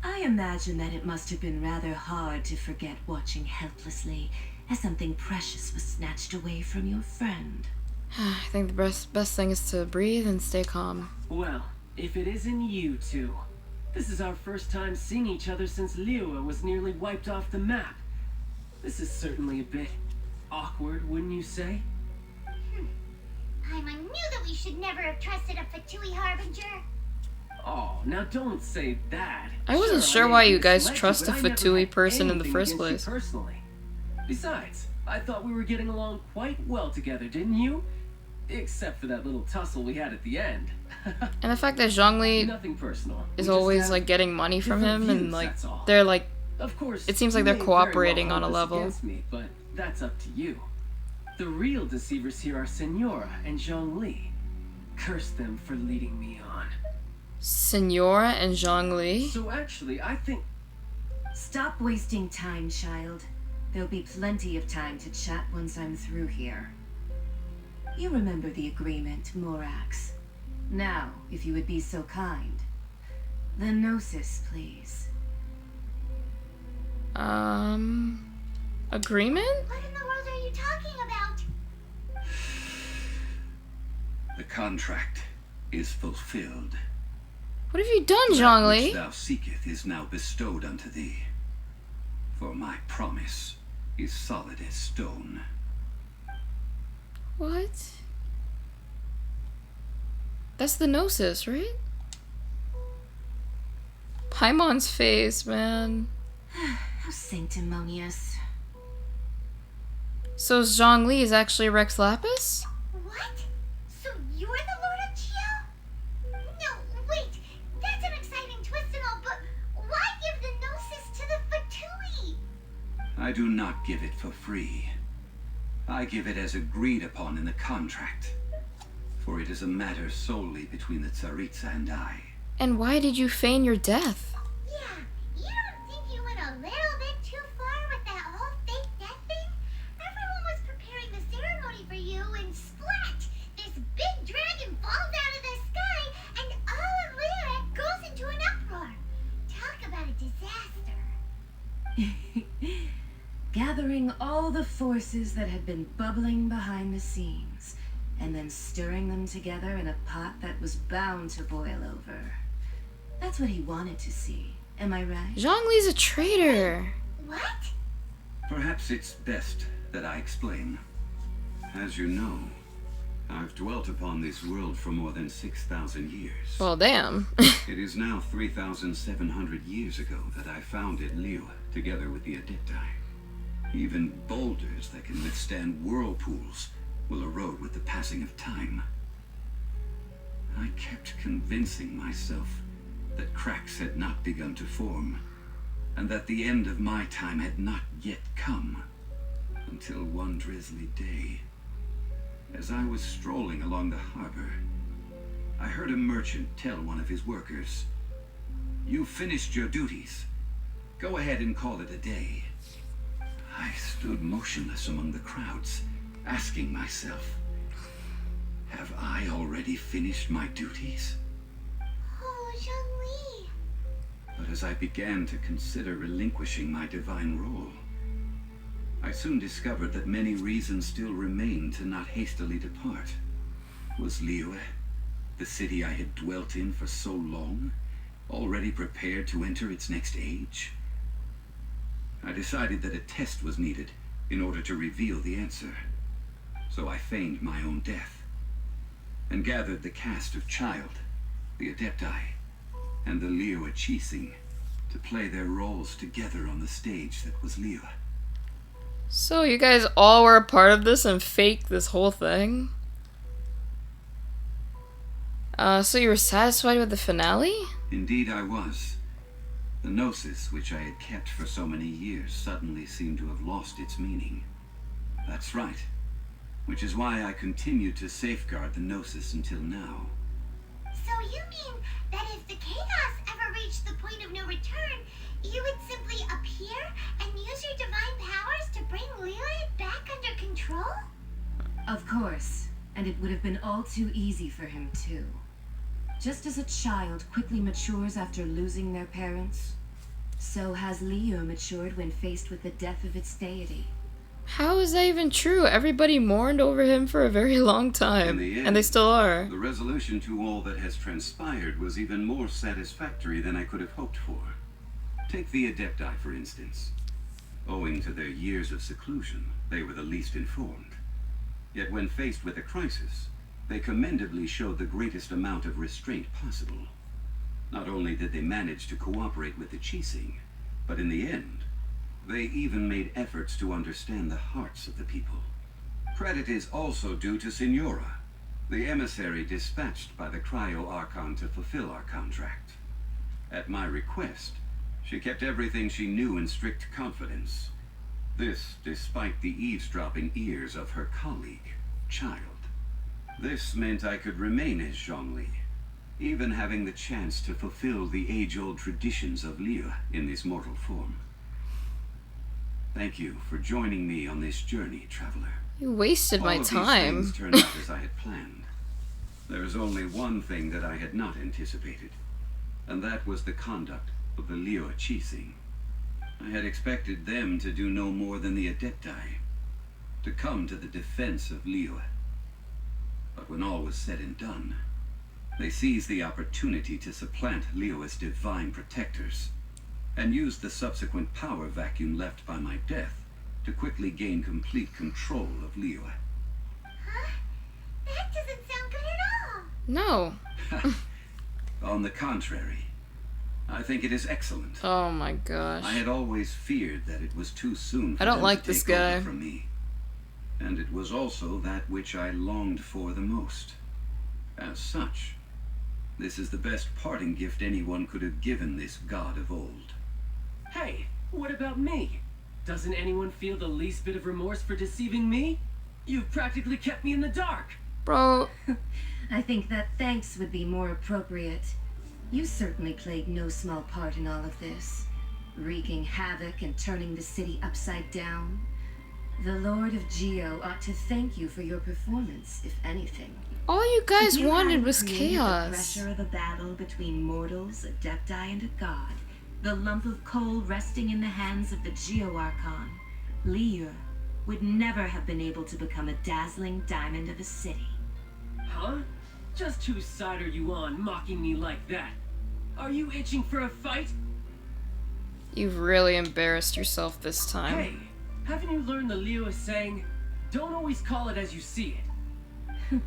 I imagine that it must have been rather hard to forget watching helplessly as something precious was snatched away from your friend. I think the best thing is to breathe and stay calm. Well, if it isn't you two. This is our first time seeing each other since Liyue was nearly wiped off the map. This is certainly a bit awkward, wouldn't you say? I knew that we should never have trusted a Fatui harbinger. Oh, now don't say that. I wasn't sure I why may you have guys misled you, trust but a I never Fatui had person in the anything first against you place. personally. Besides, I thought we were getting along quite well together, didn't you? Except for that little tussle we had at the end. And the fact that Zhongli Nothing personal. is We just always have like getting money from different him and views, like that's all. they're like Of course, it seems like you they're may very well cooperating on a hold this level. against me, but that's up to you. The real deceivers here are Senora and Zhongli. Curse them for leading me on. Senora and Zhongli. So actually, I think... Stop wasting time, child. There'll be plenty of time to chat once I'm through here. You remember the agreement, Morax. Now, if you would be so kind. The Gnosis, please. Agreement? What in the world are you talking about? The contract is fulfilled. What have you done, That Zhongli? which thou seeketh is now bestowed unto thee. For my promise is solid as stone. What? That's the Gnosis, right? Paimon's face, man. How sanctimonious. So Zhongli is actually Rex Lapis? What? So you're the Lord of Geo? No, wait. That's an exciting twist and all, but why give the Gnosis to the Fatui? I do not give it for free. I give it as agreed upon in the contract. For it is a matter solely between the Tsaritsa and I. And why did you feign your death? Yeah, you don't think you went a little bit too far with that whole fake death thing? Everyone was preparing the ceremony for you and splat! This big dragon falls out of the sky and all of Liyue goes into an uproar. Talk about a disaster. Gathering all the forces that had been bubbling behind the scenes, and then stirring them together in a pot that was bound to boil over. That's what he wanted to see. Am I right? Zhongli's a traitor. What? Perhaps it's best that I explain. As you know, I've dwelt upon this world for more than 6,000 years. Well, damn. It is now 3,700 years ago that I founded Liyue together with the Adepti. Even boulders that can withstand whirlpools will erode with the passing of time. I kept convincing myself that cracks had not begun to form, and that the end of my time had not yet come, until one drizzly day, as I was strolling along the harbor, I heard a merchant tell one of his workers, "You've finished your duties. Go ahead and call it a day." I stood motionless among the crowds, asking myself, have I already finished my duties? Oh, Zhongli. But as I began to consider relinquishing my divine role, I soon discovered that many reasons still remained to not hastily depart. Was Liyue, the city I had dwelt in for so long, already prepared to enter its next age? I decided that a test was needed in order to reveal the answer. So I feigned my own death, and gathered the cast of Child, the Adepti, and the liyueharbor to play their roles together on the stage that was Liyue. So you guys all were a part of this and faked this whole thing? So you were satisfied with the finale? Indeed I was. The gnosis, which I had kept for so many years, suddenly seemed to have lost its meaning. That's right. Which is why I continued to safeguard the gnosis until now. So you mean that if the chaos ever reached the point of no return, you would simply appear and use your divine powers to bring Liyue back under control? Of course. And it would have been all too easy for him, too. Just as a child quickly matures after losing their parents, so has Liyue matured when faced with the death of its deity. How is that even true? Everybody mourned over him for a very long time, In the end, and they still are. The resolution to all that has transpired was even more satisfactory than I could have hoped for. Take the Adepti, for instance. Owing to their years of seclusion, they were the least informed. Yet when faced with a crisis, they commendably showed the greatest amount of restraint possible. Not only did they manage to cooperate with the Qixing, but in the end, they even made efforts to understand the hearts of the people. Credit is also due to Signora, the emissary dispatched by the Cryo-Archon to fulfill our contract. At my request, she kept everything she knew in strict confidence. This despite the eavesdropping ears of her colleague, Child. This meant I could remain as Zhongli, even having the chance to fulfill the age-old traditions of Liyue in this mortal form. Thank you for joining me on this journey, traveler. You wasted my time. All of these things turned out as I had planned. There is only one thing that I had not anticipated, and that was the conduct of the Liyue Qixing. I had expected them to do no more than the Adepti, to come to the defense of Liyue. But when all was said and done, they seized the opportunity to supplant Liyue's divine protectors, and used the subsequent power vacuum left by my death to quickly gain complete control of Liyue. Huh? That doesn't sound good at all. No. On the contrary, I think it is excellent. Oh my gosh. I had always feared that it was too soon for I don't them like to this take over guy. from me. And it was also that which I longed for the most. As such, this is the best parting gift anyone could have given this god of old. Hey, what about me? Doesn't anyone feel the least bit of remorse for deceiving me? You've practically kept me in the dark. Bro. I think that thanks would be more appropriate. You certainly played no small part in all of this, wreaking havoc and turning the city upside down. The Lord of Geo ought to thank you for your performance, if anything. All you guys If you wanted hadn't was created the chaos. pressure of a battle between mortals, Adepti, and a god, the lump of coal resting in the hands of the Geo-Archon, Liyue, would never have been able to become a dazzling diamond of a city. Huh? Just whose side are you on, mocking me like that? Are you itching for a fight? You've really embarrassed yourself this time. Hey, haven't you learned the Liyue saying, don't always call it as you see it?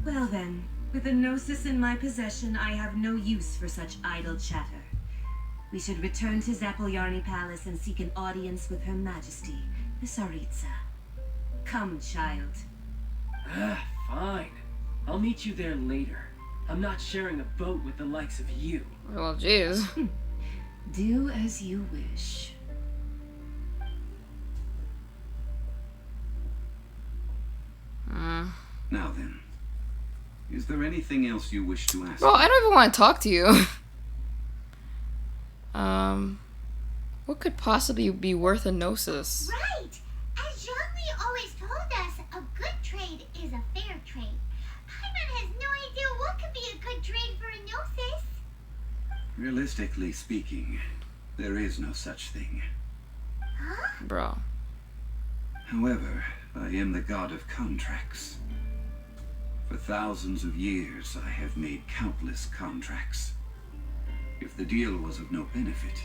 Well then, with a gnosis in my possession, I have no use for such idle chatter. We should return to Zappolyarny Palace and seek an audience with Her Majesty, the Tsaritsa. Come, child. Fine. I'll meet you there later. I'm not sharing a boat with the likes of you. Well, jeez. Do as you wish. Now then, is there anything else you wish to ask? Bro, I don't even want to talk to you. What could possibly be worth a gnosis? Right! As Zhongli always told us, a good trade is a fair trade. Paimon has no idea what could be a good trade for a gnosis. Realistically speaking, there is no such thing. Huh? Bro. However, I am the god of contracts. For thousands of years, I have made countless contracts. If the deal was of no benefit,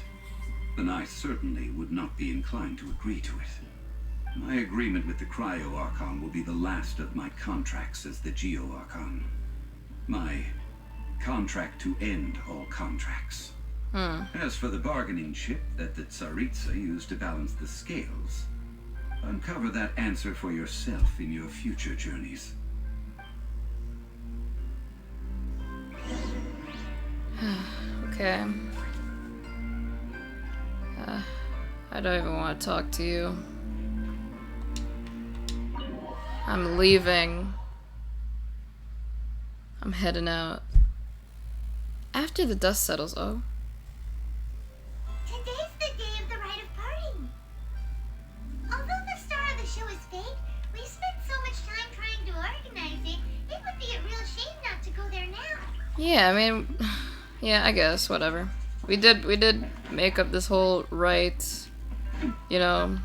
then I certainly would not be inclined to agree to it. My agreement with the Cryo Archon will be the last of my contracts as the Geo Archon. My contract to end all contracts. As for the bargaining chip that the Tsaritsa used to balance the scales, uncover that answer for yourself in your future journeys. Okay. I don't even want to talk to you. I'm leaving. I'm heading out. After the dust settles, oh. Today's the day of the rite of parting. Although the star of the show is fake, we spent so much time trying to organize it, it would be a real shame not to go there now. Yeah, I mean, yeah, I guess, whatever. We did make up this whole rite. You know,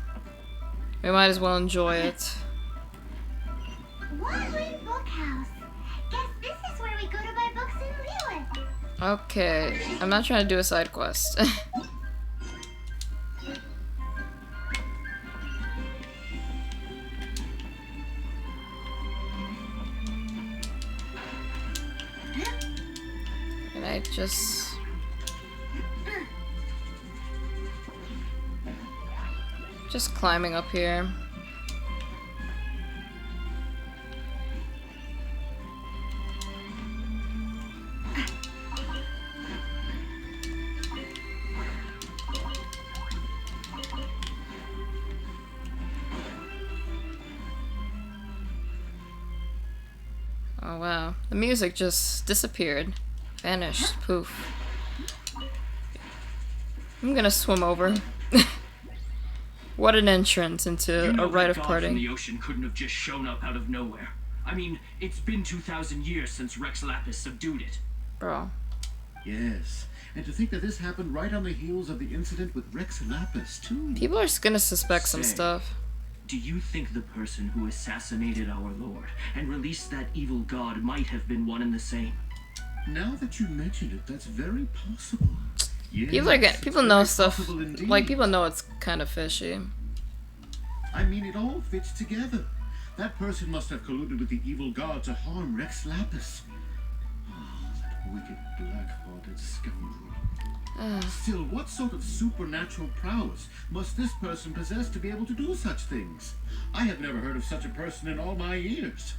we might as well enjoy it. Wandering Bookhouse. Guess this is where we go to buy books in Liyue. Okay, I'm not trying to do a side quest. Can I just climbing up here? Oh wow, the music just disappeared. Vanished. Poof. I'm gonna swim over. What an entrance into a rite of parting. From the ocean couldn't have just shown up out of nowhere. I mean, it's been 2,000 years since Rex Lapis subdued it. Bro. Yes, and to think that this happened right on the heels of the incident with Rex Lapis, too. People are gonna suspect some Say, stuff. Do you think the person who assassinated our lord and released that evil god might have been one and the same? Now that you mentioned it, that's very possible. Yes, people know stuff. Indeed. Like, people know it's kind of fishy. I mean, it all fits together. That person must have colluded with the evil god to harm Rex Lapis. Oh, that wicked, black-hearted scoundrel. Still, what sort of supernatural prowess must this person possess to be able to do such things? I have never heard of such a person in all my years.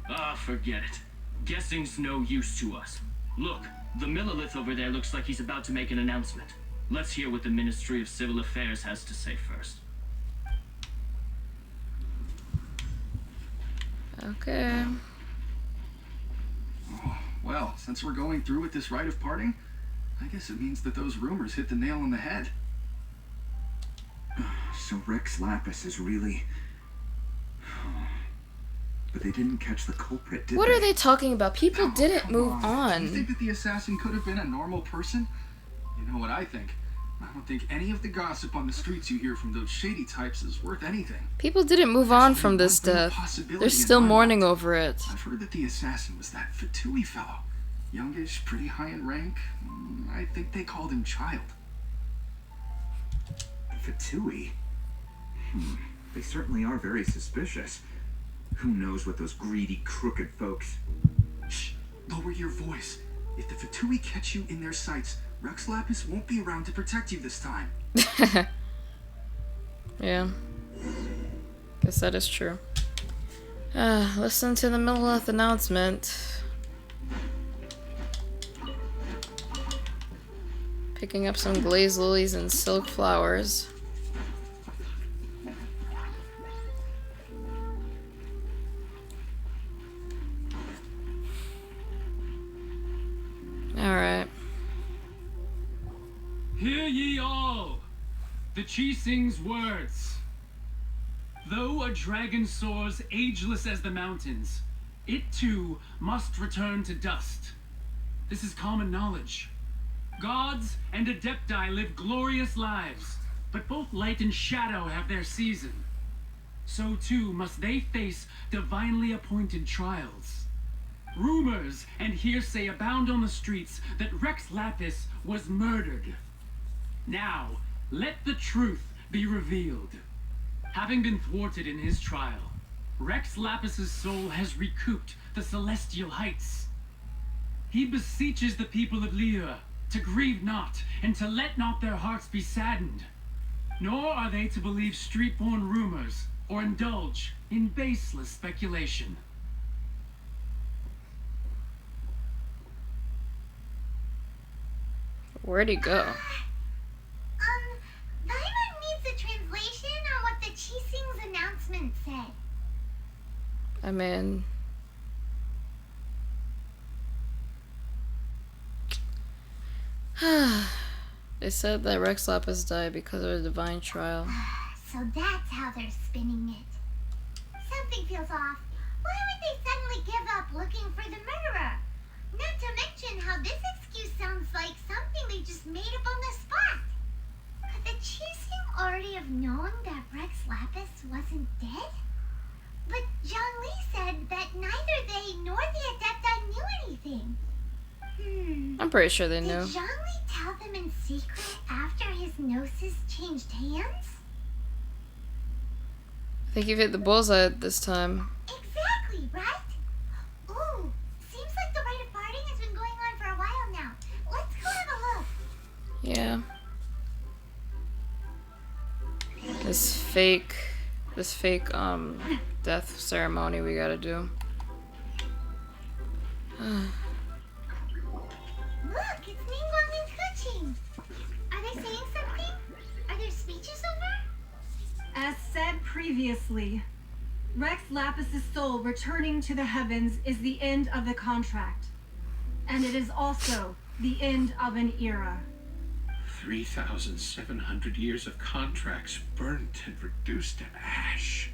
Ah, forget it. Guessing's no use to us. Look, the Millilith over there looks like he's about to make an announcement. Let's hear what the Ministry of Civil Affairs has to say first. Okay. Well, since we're going through with this rite of parting, I guess it means that those rumors hit the nail on the head. So Rex Lapis is really... But they didn't catch the culprit, did they? What are they talking about? People didn't move on. Do you think that the assassin could have been a normal person? You know what I think? I don't think any of the gossip on the streets you hear from those shady types is worth anything. People didn't move on from this death. They're still mourning over it. I've heard that the assassin was that Fatui fellow. Youngish, pretty high in rank. I think they called him Child. Fatui? They certainly are very suspicious. Who knows what those greedy, crooked folks... Shh! Lower your voice. If the Fatui catch you in their sights, Rex Lapis won't be around to protect you this time. Yeah. Guess that is true. Listen to the Millilith announcement. Picking up some glazed lilies and silk flowers. Alright. Hear ye all! The Chising's words. Though a dragon soars ageless as the mountains, it too must return to dust. This is common knowledge. Gods and adepti live glorious lives, but both light and shadow have their season. So too must they face divinely appointed trials. Rumors and hearsay abound on the streets that Rex Lapis was murdered. Now, let the truth be revealed. Having been thwarted in his trial, Rex Lapis's soul has recouped the celestial heights. He beseeches the people of Liyue to grieve not, and to let not their hearts be saddened. Nor are they to believe street-born rumors, or indulge in baseless speculation. Where'd he go? Paimon needs a translation on what the Chising's announcement said. I mean... They said that Rex Lapis died because of a divine trial. So that's how they're spinning it. Something feels off. Why would they suddenly give up looking for the murderer? Not to mention how this excuse sounds like something they just made up on the spot. Could the Chising already have known that Rex Lapis wasn't dead? But Zhongli said that neither they nor the Adepti knew anything. I'm pretty sure they knew. Did Zhongli tell them in secret after his gnosis changed hands? I think you've hit the bullseye this time. Exactly, right? Ooh, seems like the rite of parting has been going on for a while now. Let's go have a look. Yeah. This fake death ceremony we gotta do. Look, it's Ninguang and Kuching. Are they saying something? Are there speeches over? As said previously, Rex Lapis's soul returning to the heavens is the end of the contract. And it is also the end of an era. 3,700 years of contracts burnt and reduced to ash.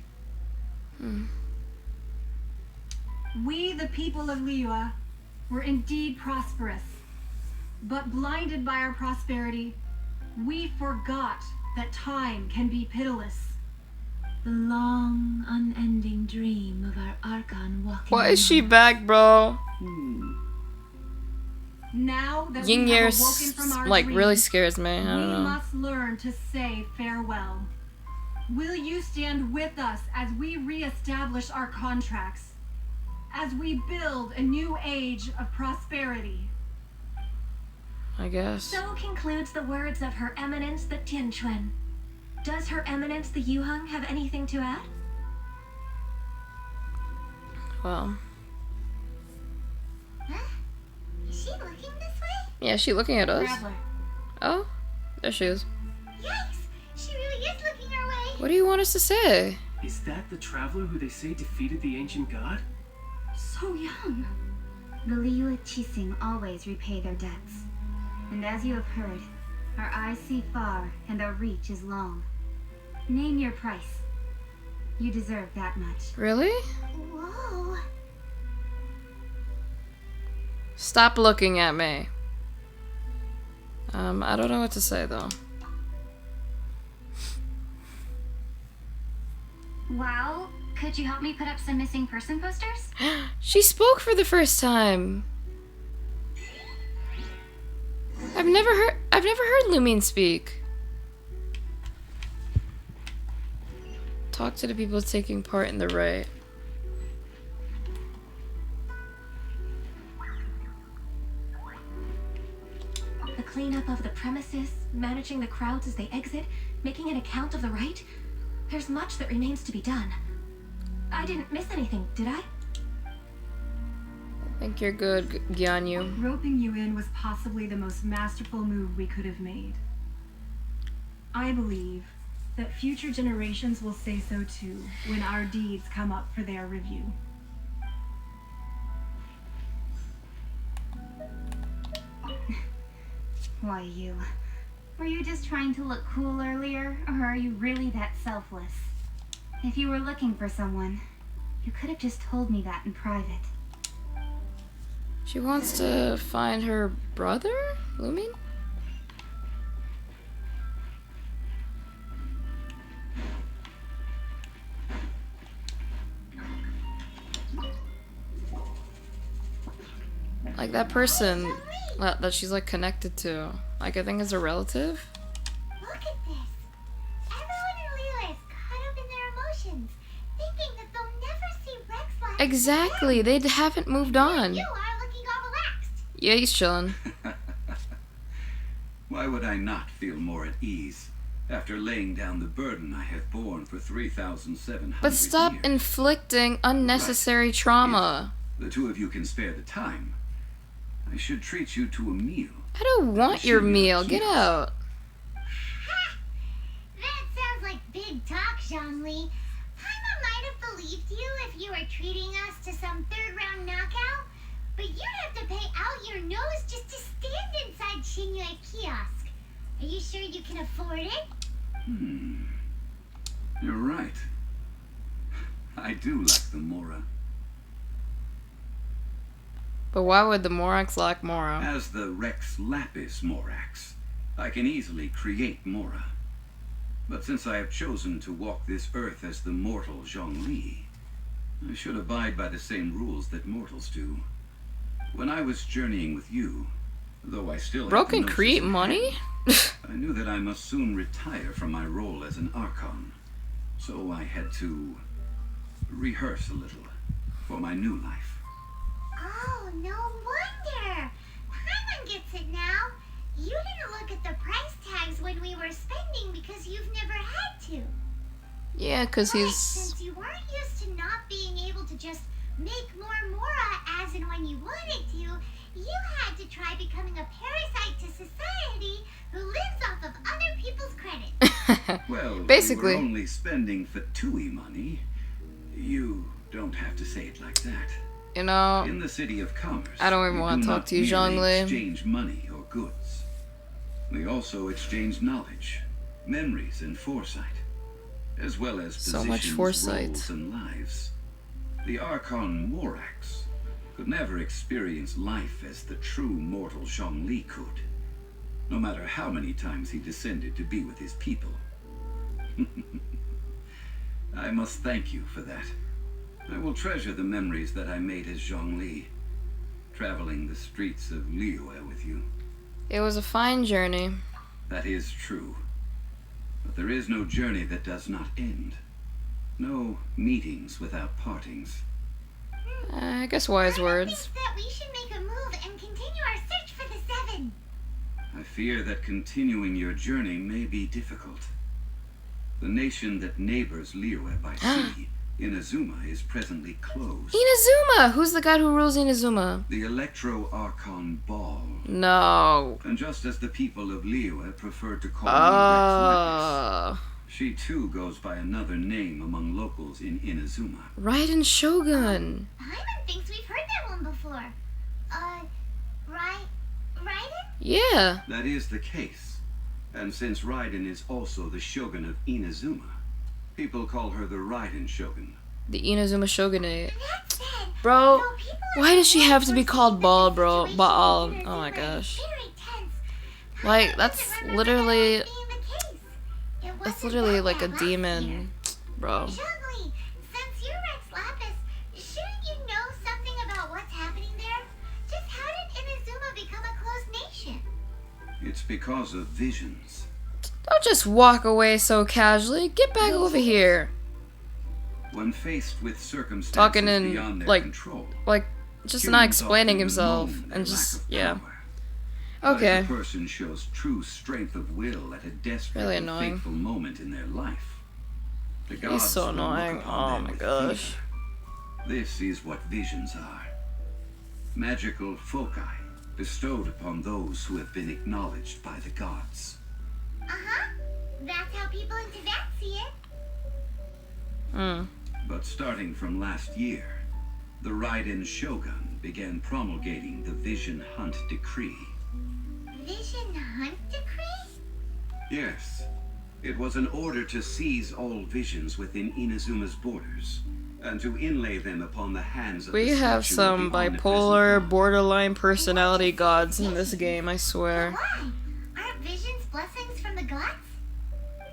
We, the people of Liyue, were indeed prosperous. But blinded by our prosperity, we forgot that time can be pitiless. The long, unending dream of our Archon walking. Why is she back, bro? Now that Yin we Year have awoken from our like dreams, really scares me. I don't we know. must learn to say farewell. Will you stand with us as we re-establish our contracts? As we build a new age of prosperity? I guess. So concludes the words of Her Eminence the Tianquan. Does Her Eminence the Yuheng have anything to add? Well. Huh? Is she looking this way? Yeah, is she looking at us? Traveler. Oh, there she is. Yikes! She really is looking our way. What do you want us to say? Is that the traveler who they say defeated the ancient god? So young. The Liyue Chising always repay their debts. And as you have heard, our eyes see far and our reach is long. Name your price. You deserve that much. Really? Whoa. Stop looking at me. I don't know what to say though. Well, could you help me put up some missing person posters? She spoke for the first time. I've never heard Lumine speak. Talk to the people taking part in the riot. The cleanup of the premises, managing the crowds as they exit, making an account of the rite. There's much that remains to be done. I didn't miss anything, did I? I think you're good, Gyanyu. Roping you in was possibly the most masterful move we could have made. I believe that future generations will say so too when our deeds come up for their review. Why, you? Were you just trying to look cool earlier, or are you really that selfless? If you were looking for someone, you could have just told me that in private. She wants to find her brother, Lumine? Like that person that she's like connected to. Like I think is a relative. Look at this. Everyone in Liyue is caught up in their emotions, thinking that they'll never see Rex live. Exactly, they haven't moved on. You are looking all relaxed. Yeah, he's chilling. Why would I not feel more at ease after laying down the burden I have borne for 3,700 But stop years? inflicting unnecessary trauma. If the two of you can spare the time, I should treat you to a meal. I don't want your meal. Get out. That sounds like big talk, Zhongli. Paimon might have believed you if you were treating us to some third-round knockout, but you'd have to pay out your nose just to stand inside Xinyue kiosk. Are you sure you can afford it? You're right. I do like the Mora. But why would the Morax like Mora? As the Rex Lapis Morax, I can easily create Mora. But since I have chosen to walk this earth as the mortal Zhongli, I should abide by the same rules that mortals do. When I was journeying with you, though I still Bro had the can gnosis create in money? hand, I knew that I must soon retire from my role as an Archon. So I had to rehearse a little for my new life. Oh, no wonder. Paimon gets it now. You didn't look at the price tags when we were spending because you've never had to. Yeah, because he's... Since you weren't used to not being able to just make more Mora as and when you wanted to, you had to try becoming a parasite to society who lives off of other people's credit. Well, basically. You were only spending Fatui money. You don't have to say it like that. You know, in the city of commerce, I don't even want to talk to you, Zhongli. Exchange money or goods. We also exchange knowledge, memories, and foresight, as well as so positions, much foresight. roles, and lives. The Archon Morax could never experience life as the true mortal Zhongli could, no matter how many times he descended to be with his people. I must thank you for that. I will treasure the memories that I made as Zhongli, traveling the streets of Liyue with you. It was a fine journey. That is true. But there is no journey that does not end. No meetings without partings. I guess wise words. I think that we should make a move and continue our search for the Seven. I fear that continuing your journey may be difficult. The nation that neighbors Liyue by sea, Inazuma, is presently closed. Inazuma! Who's the god who rules Inazuma? The Electro-Archon Ball. No. And just as the people of Liyue prefer to call me Rex Lapis, she too goes by another name among locals in Inazuma. Raiden Shogun. Paimon thinks we've heard that one before. Raiden? Yeah. That is the case. And since Raiden is also the Shogun of Inazuma, people call her the Raiden Shogun. The Inazuma Shogunate. Bro, why does she have to be called Baal, bro? Baal. Oh my gosh. Like, that's literally like a demon, bro. Zhongli, since you're Rex Lapis, shouldn't you know something about what's happening there? Just how did Inazuma become a closed nation? It's because of visions. Don't just walk away so casually. Get back over here. When faced with circumstances talking beyond in their like control, just humans not explaining often himself bemoan their and just lack of yeah. power. But Okay. if a person shows true strength of will at a desperate Really and annoying. fateful moment in their life, the He's gods so will look annoying. upon Oh them my with gosh. favor. This is what visions are. Magical foci bestowed upon those who have been acknowledged by the gods. Uh-huh. That's how people in Tibet see it. But starting from last year, the Raiden Shogun began promulgating the Vision Hunt Decree. Vision Hunt Decree? Yes, it was an order to seize all visions within Inazuma's borders, and to inlay them upon the hands of We the have statue of some the omnipresent bipolar, God. borderline personality gods in this game, I swear. Why? Aren't visions blessings from the gods?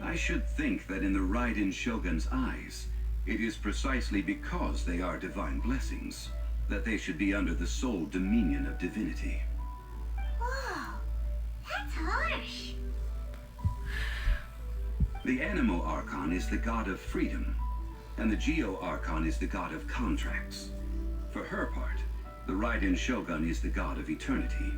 I should think that in the Raiden Shogun's eyes, it is precisely because they are divine blessings that they should be under the sole dominion of divinity. Whoa, that's harsh. The Animo Archon is the god of freedom, and the Geo Archon is the god of contracts. For her part, the Raiden Shogun is the god of eternity.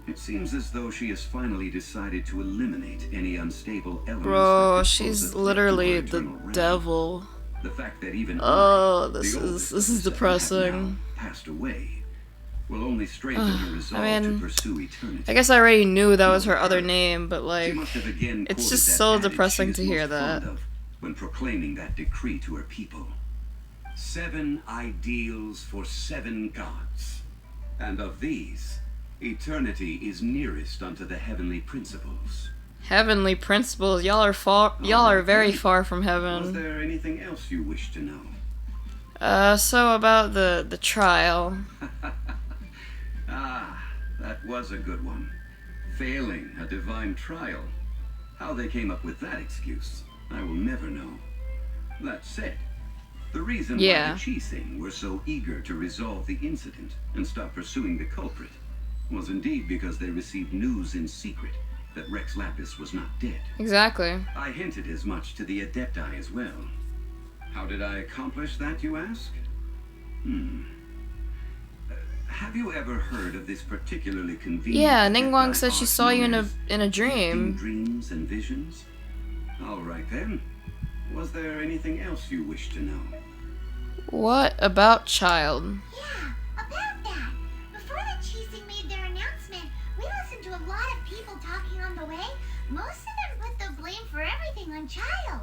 It seems as though she has finally decided to eliminate any unstable elements. Bro, that she's pose a threat to literally her the eternal realm. devil. The fact that even Oh, I, this the is oldest of this the is seven, depressing. have now passed away, will only strengthen her resolve I to mean, pursue eternity. I guess I already knew that was her other name, but She like, must have again it's quoted just that so adage depressing she to is hear most that. fond of when proclaiming that decree to her people. 7 ideals for 7 gods, and of these, eternity is nearest unto the heavenly principles. Heavenly principles, y'all are far, y'all are very far from Was heaven. there anything else you wish to know? So about the trial. Ah, that was a good one. Failing a divine trial. How they came up with that excuse, I will never know. That said, the reason why Yeah. the Chising were so eager to resolve the incident and stop pursuing the culprit was indeed because they received news in secret that Rex Lapis was not dead. Exactly. I hinted as much to the Adepti as well. How did I accomplish that, you ask? Have you ever heard of this particularly convenient... Yeah, Adepti Ninguang said she art saw you known in a as in a gifting dream. dreams and visions? All right then. Was there anything else you wish to know? What about child? Yeah, about that. Before the Chising made their announcement, we listened to a lot of people talking on the way. Most of them put the blame for everything on Child.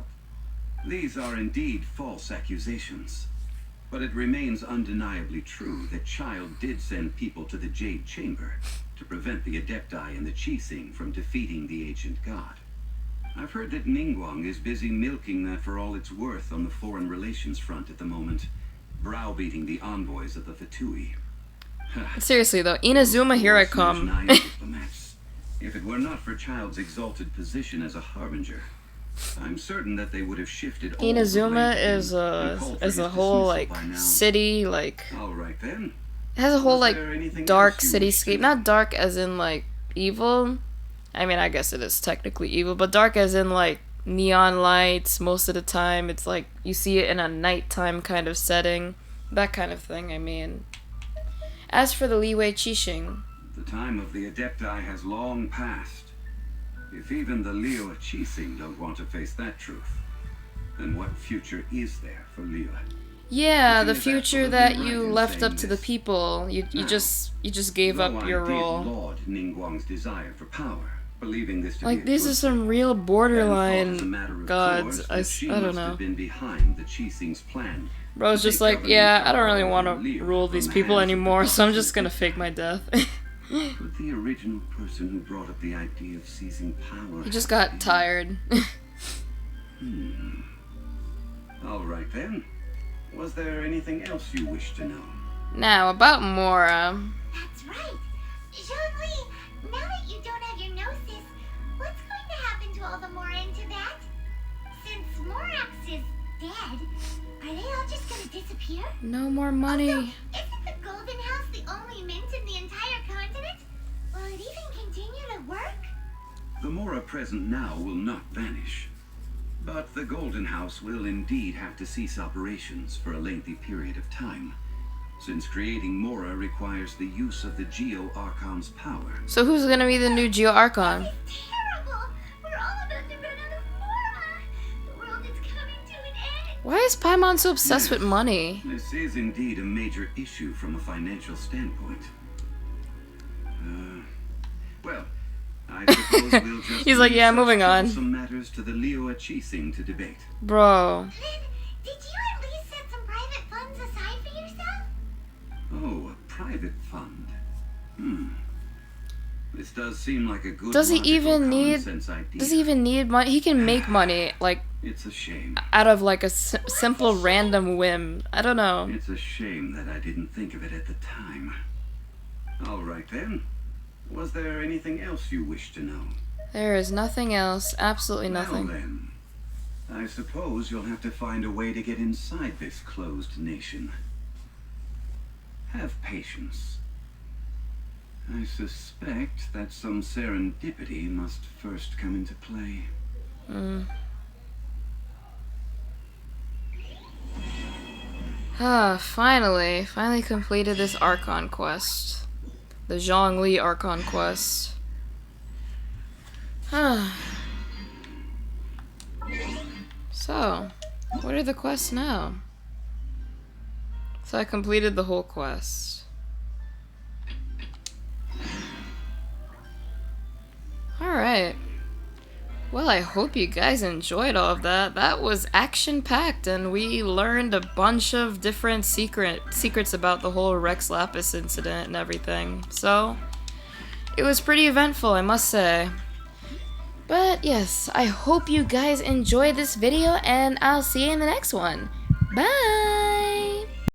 These are indeed false accusations. But it remains undeniably true that Child did send people to the Jade Chamber to prevent the Adepti and the Chising from defeating the ancient god. I've heard that Ninguang is busy milking that for all it's worth on the foreign relations front at the moment, browbeating the envoys of the Fatui. Seriously though, Inazuma, here I come. If it were not for Child's exalted position as a harbinger, I'm certain that they would have shifted all the blame Inazuma to him is and called for a his whole dismissal like by now. city, like All right then. it has a whole Was like there anything dark else you wish to cityscape. know? Not dark as in like evil. I mean, I guess it is technically evil, but dark as in like neon lights most of the time. It's like you see it in a nighttime kind of setting, that kind of thing. I mean, as for the Liyue Qixing, The time of the Adepti has long passed. If even the Liyue Qixing don't want to face that truth, then what future is there for Liyue? yeah, the Isn't that future what that we've been you right in left up saying to the this? people. You Now, just gave Though up I your did role. laud Ninguang's desire for power, believing this to Like be a these are good some thing, real and thought as a borderline matter of gods. course I that she don't must know. have been behind the Qixing's plan. Bro, it's to just take like, governing yeah, I don't power really over want to Liyue rule from these the people hands of the anymore, so I'm gods just gonna and fake my death. Could the original person who brought up the idea of seizing power He just have got been- tired. All right then. Was there anything else you wish to know? Now, about Mora. That's right. Zhongli, now that you don't have your gnosis, what's going to happen to all the Mora in Tibet? Since Morax is dead, are they all just going to disappear? No more money. Also, isn't the Golden House the only mint in the entire continent? Will it even continue to work? The Mora present now will not vanish. But The Golden House will indeed have to cease operations for a lengthy period of time, since creating Mora requires the use of the Geo Archon's power. So who's gonna be the new Geo Archon? Terrible! We're all about to run out of Mora! The world is coming to an end! Why is Paimon so obsessed with money? This is indeed a major issue from a financial standpoint. Well, I suppose we'll just He's like, yeah, moving on. Some matters to the liyueharbor to debate. Bro. Did you at least set some private funds aside for yourself? Oh, a private fund. This does seem like a good. Does he even need? Does he even need money? He can make money like. It's a shame. Out of like a simple random whim. I don't know. It's a shame that I didn't think of it at the time. All right then. Was there anything else you wish to know? There is nothing else. Absolutely nothing. Well then, I suppose you'll have to find a way to get inside this closed nation. Have patience. I suspect that some serendipity must first come into play. Finally completed this Archon quest. The Zhongli Archon quest. So, what are the quests now? So I completed the whole quest. Alright. Well, I hope you guys enjoyed all of that. That was action-packed, and we learned a bunch of different secrets about the whole Rex Lapis incident and everything. So, it was pretty eventful, I must say. But yes, I hope you guys enjoyed this video, and I'll see you in the next one. Bye!